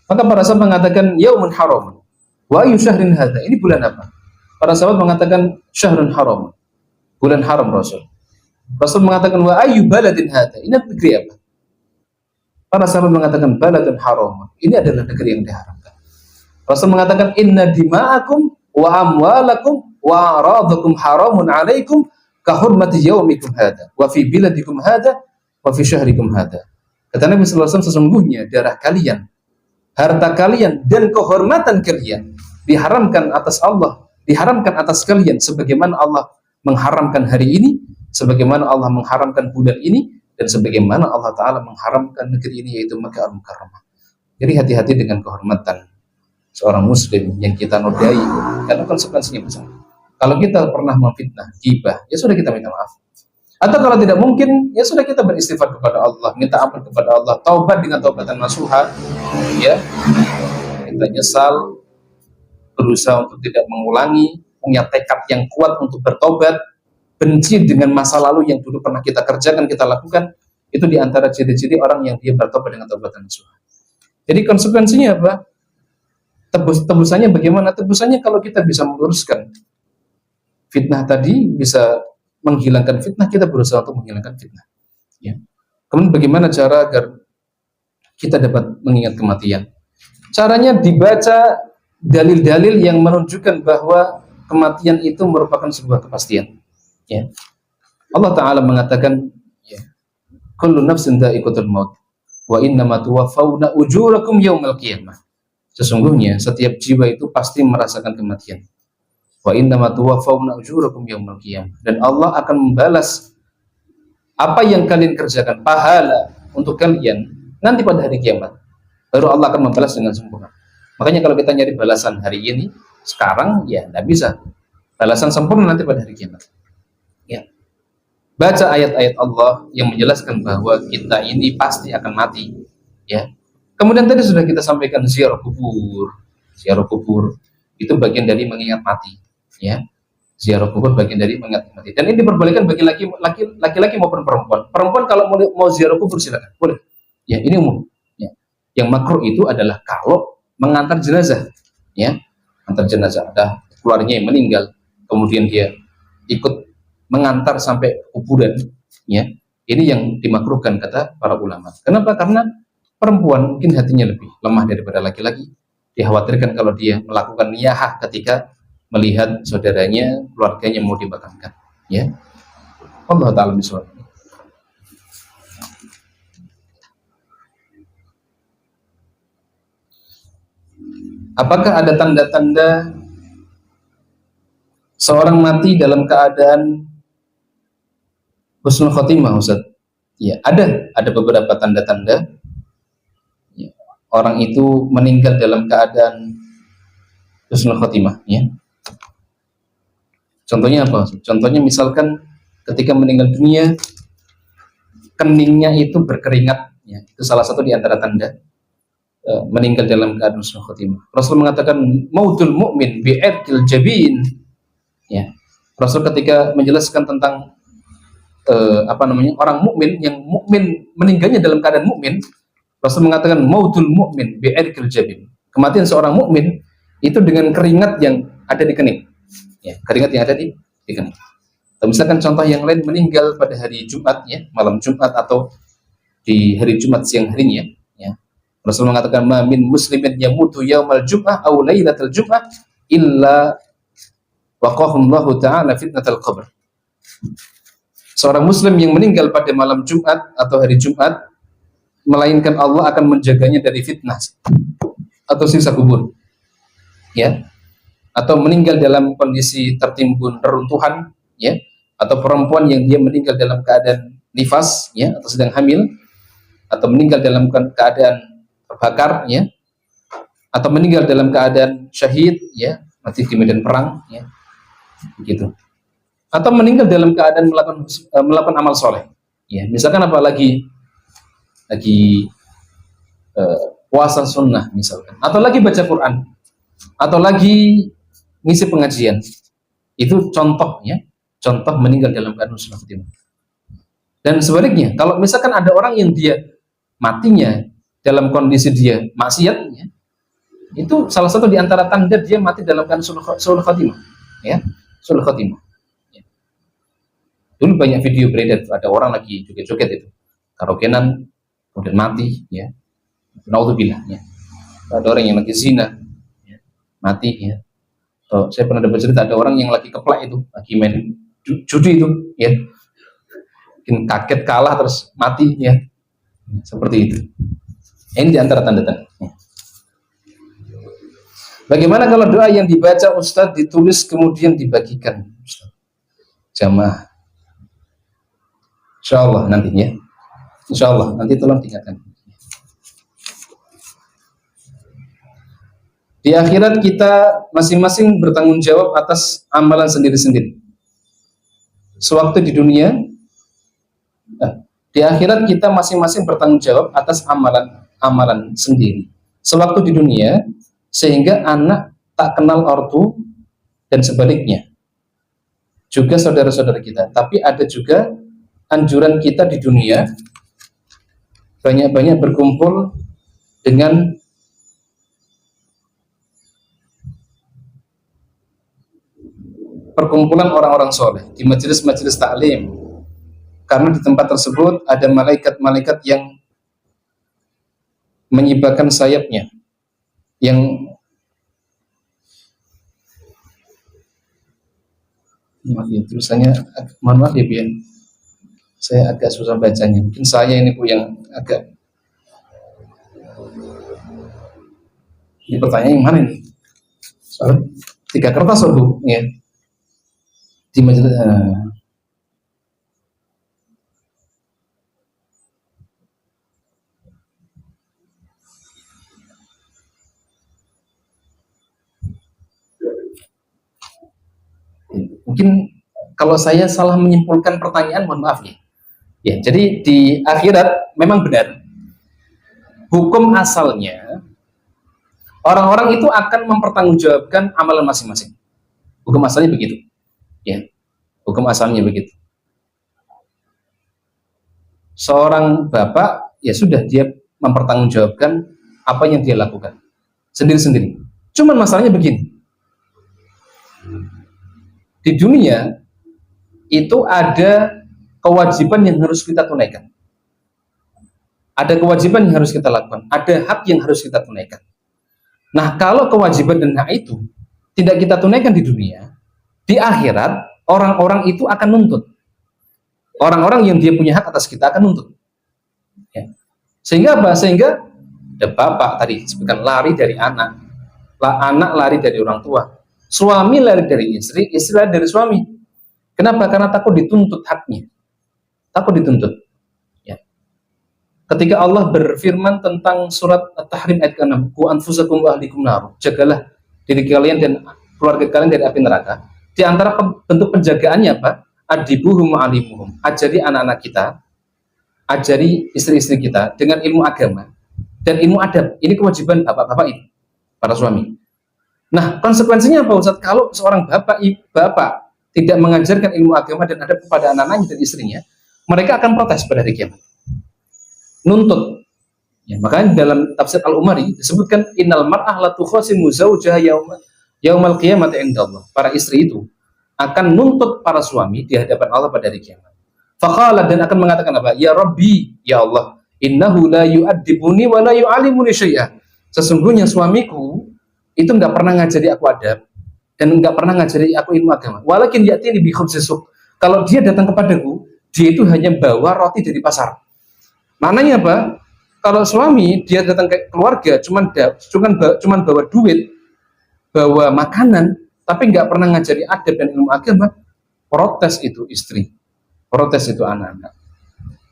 Maka para sahabat mengatakan, yaumun haram. Wa ayyu syahrin hadza, ini bulan apa? Para sahabat mengatakan, syahrun haram, bulan haram. Rasul mengatakan, wa ayyu baladin hadza, ini negeri apa? Para sahabat mengatakan, baladun haram, ini adalah negeri yang diharamkan. Rasul mengatakan, inna dima'akum wa amwalakum wa aradakum haramun alaikum ka hurmati yaumikum hadza wa fi biladikum hadza wa fi syahrikum hadza. Kata Nabi sallallahu alaihi wasallam, sesungguhnya darah kalian, harta kalian, dan kehormatan kalian diharamkan atas Allah, diharamkan atas kalian sebagaimana Allah mengharamkan hari ini, sebagaimana Allah mengharamkan bulan ini, dan sebagaimana Allah Ta'ala mengharamkan negeri ini, yaitu Makkah Al-Mukarramah. Jadi hati-hati dengan kehormatan seorang muslim yang kita nodai, karena konsekuensinya besar. Kalau kita pernah memfitnah, ghibah, ya sudah, kita minta maaf. Atau kalau tidak mungkin, ya sudah, kita beristighfar kepada Allah, minta ampun kepada Allah, taubat dengan taubatan nasuha, ya, kita nyesal, berusaha untuk tidak mengulangi, punya tekad yang kuat untuk bertobat, benci dengan masa lalu yang dulu pernah kita kerjakan, kita lakukan. Itu diantara ciri-ciri orang yang dia bertobat dengan taubatan nasuha. Jadi konsekuensinya apa? Tebusannya bagaimana? Tebusannya kalau kita bisa meluruskan fitnah tadi, bisa menghilangkan fitnah, kita berusaha untuk menghilangkan fitnah, ya. Kemudian bagaimana cara agar kita dapat mengingat kematian? Caranya dibaca dalil-dalil yang menunjukkan bahwa kematian itu merupakan sebuah kepastian, ya. Allah Ta'ala mengatakan, ya, kullu nafsin dha'iqatul maut wa innama tuwaffawna ujurakum yaumal qiyamah. Sesungguhnya setiap jiwa itu pasti merasakan kematian. Wa innama tuwaffawna ujurakum yaumal qiyamah. Dan Allah akan membalas apa yang kalian kerjakan, pahala untuk kalian nanti pada hari kiamat. Baru Allah akan membalas dengan sempurna. Makanya kalau kita nyari balasan hari ini, sekarang, ya tidak bisa. Balasan sempurna nanti pada hari kiamat. Ya. Baca ayat-ayat Allah yang menjelaskan bahwa kita ini pasti akan mati, ya. Kemudian tadi sudah kita sampaikan ziarah kubur. Ziarah kubur itu bagian dari mengingat mati, ya. Ziarah kubur bagian dari mengingat mati. Dan ini diperbolehkan bagi laki-laki maupun perempuan. Perempuan kalau mau ziarah kubur silakan, boleh. Ya, ini umum. Ya. Yang makruh itu adalah kalau mengantar jenazah, ya. Antar jenazah, ada keluarganya yang meninggal, kemudian dia ikut mengantar sampai kuburan, ya. Ini yang dimakruhkan kata para ulama. Kenapa? Karena perempuan mungkin hatinya lebih lemah daripada laki-laki. Dikhawatirkan kalau dia melakukan niyahah ketika melihat saudaranya, keluarganya mau dimakamkan, ya. Allah Ta'ala bisawab. Apakah ada tanda-tanda seorang mati dalam keadaan husnul khotimah, Ustaz? Ya, ada beberapa tanda-tanda, ya, orang itu meninggal dalam keadaan husnul khotimah, ya. Contohnya apa? Contohnya misalkan ketika meninggal dunia, keningnya itu berkeringat, ya. Itu salah satu di antara tanda meninggal dalam keadaan husnul khotimah. Rasul mengatakan mautul mu'min bi'irqil jabin, ya. Rasul ketika menjelaskan tentang orang mukmin yang mukmin meninggalnya dalam keadaan mukmin, Rasul mengatakan mautul mukmin bi'irqil jabin. Kematian seorang mukmin itu dengan keringat yang ada di kening. Ya, keringat yang ada di kening. Atau misalkan contoh yang lain, meninggal pada hari Jumat, ya, malam Jumat atau di hari Jumat siang harinya, ya. Rasul mengatakan ma min muslimin yamutu yaumal jum'ah aw lailatal jum'ah illa waqahullahu ta'ala fitnatal qabr. Seorang muslim yang meninggal pada malam Jumat atau hari Jumat, melainkan Allah akan menjaganya dari fitnah atau siksa kubur, ya, atau meninggal dalam kondisi tertimbun reruntuhan, ya, atau perempuan yang dia meninggal dalam keadaan nifas, ya, atau sedang hamil, atau meninggal dalam keadaan terbakar, ya, atau meninggal dalam keadaan syahid, ya, mati di medan perang, ya, begitu, atau meninggal dalam keadaan melakukan amal soleh, ya, misalkan apa lagi puasa sunnah misalkan, atau lagi baca Quran, atau lagi ngisi pengajian, itu contohnya, contoh meninggal dalam keadaan husnul khotimah. Dan sebaliknya, kalau misalkan ada orang yang dia matinya dalam kondisi dia maksiatnya, itu salah satu di antara tanda dia mati dalam keadaan husnul khotimah, ya, husnul khotimah. Ya. Dulu banyak video beredar, ada orang lagi joget-joget itu, karaokean, kemudian mati, ya. Naudzubillah, ya. Ada orang yang lagi zina, ya, mati, ya. So, saya pernah dapat cerita ada orang yang lagi keplak itu, lagi main judi itu, ya, mungkin kaget kalah terus mati, ya, seperti itu. Ini diantara tanda-tanda. Ya. Bagaimana kalau doa yang dibaca Ustadz ditulis kemudian dibagikan, Ustadz? Jamaah. Insya Allah nanti, ya. Insya Allah nanti tolong diingatkan. Di akhirat kita masing-masing bertanggung jawab atas amalan sendiri-sendiri. Sewaktu di dunia, di akhirat kita masing-masing bertanggung jawab atas amalan sendiri. Sewaktu di dunia, sehingga anak tak kenal ortu dan sebaliknya. Juga saudara-saudara kita. Tapi ada juga anjuran kita di dunia, banyak-banyak berkumpul dengan perkumpulan orang-orang soleh di majelis-majelis taklim, karena di tempat tersebut ada malaikat-malaikat yang menyibarkan sayapnya, yang maaf ya, tulisannya mohon maaf ya, biar saya agak susah bacanya, mungkin saya ini Bu yang agak, ini pertanyaan yang mana ini? Soal 3 kertas Bu, ya. Di majelis mungkin kalau saya salah menyimpulkan pertanyaan, mohon maaf ya. Ya, jadi di akhirat memang benar hukum asalnya orang-orang itu akan mempertanggungjawabkan amalan masing-masing. Hukum asalnya begitu. Ya, hukum asalnya begitu. Seorang bapak, ya sudah, dia mempertanggungjawabkan apa yang dia lakukan sendiri-sendiri. Cuman masalahnya begini, di dunia itu ada kewajiban yang harus kita tunaikan, ada kewajiban yang harus kita lakukan, ada hak yang harus kita tunaikan. Nah, kalau kewajiban dan hak itu tidak kita tunaikan di dunia, di akhirat orang-orang itu akan nuntut. Orang-orang yang dia punya hak atas kita akan nuntut. Ya. Sehingga apa? Sehingga ada bapak tadi sebutkan lari dari anak, anak lari dari orang tua, suami lari dari istri, istri lari dari suami. Kenapa? Karena takut dituntut haknya, takut dituntut. Ya. Ketika Allah berfirman tentang surat At-Tahrim ayat ke-6, "Qu anfusakum wa ahlikum nar", jagalah diri kalian dan keluarga kalian dari api neraka. Di antara bentuk penjagaannya apa? Adibuhum alimuhum. Ajari anak-anak kita, ajari istri-istri kita dengan ilmu agama dan ilmu adab. Ini kewajiban bapak-bapak ini, para suami. Nah, konsekuensinya apa Ustaz? Kalau seorang bapak tidak mengajarkan ilmu agama dan adab kepada anak-anaknya dan istrinya, mereka akan protes pada hari kiamat, nuntut. Ya, makanya dalam tafsir Al-Umari disebutkan innal mar'ah la tukhasimu zawjaha yaumal qiyamati indallah. Para istri itu akan nuntut para suami di hadapan Allah pada hari kiamat. Faqala, dan akan mengatakan apa? Ya Rabbi, ya Allah, innahu la yu'addibuni wa la yu'alimuni syai'a. Sesungguhnya suamiku itu enggak pernah ngajari aku adab dan enggak pernah ngajari aku ilmu agama. Walakin ya'tini bi khubzis suq. Kalau dia datang kepadaku, dia itu hanya bawa roti dari pasar. Maknanya apa? Kalau suami dia datang ke keluarga cuman bawa duit, bawa makanan, tapi nggak pernah ngajari adab dan ilmu agama, protes itu istri, protes itu anak-anak,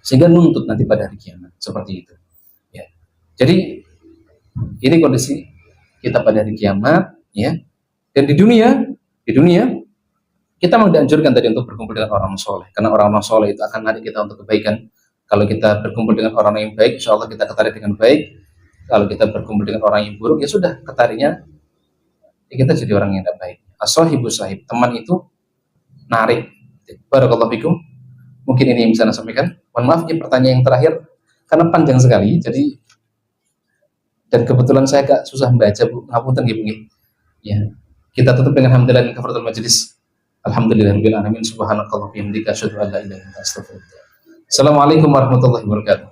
sehingga nuntut nanti pada hari kiamat seperti itu. Ya. Jadi ini kondisi kita pada hari kiamat, ya. Dan di dunia kita mau dianjurkan tadi untuk berkumpul dengan orang soleh, karena orang soleh itu akan menarik kita untuk kebaikan. Kalau kita berkumpul dengan orang yang baik, insya Allah kita ketarik dengan baik. Kalau kita berkumpul dengan orang yang buruk, ya sudah, ketariknya ya kita jadi orang yang tidak baik. As-sahibu sahib, teman itu narik. Barakallahu fikum. Mungkin ini yang bisa saya sampaikan. Mohon maaf, ini pertanyaan yang terakhir karena panjang sekali. Jadi dan kebetulan saya agak susah membaca, Bu. Ngapunten nggih, Bu. Ya. Kita tutup dengan hamdalah dan kafaratul majelis. Alhamdulillahirabbil alamin. Subhanakallah wa bihamdika asyhadu an la ilaha illa anta astaghfiruka. Assalamualaikum warahmatullahi wabarakatuh.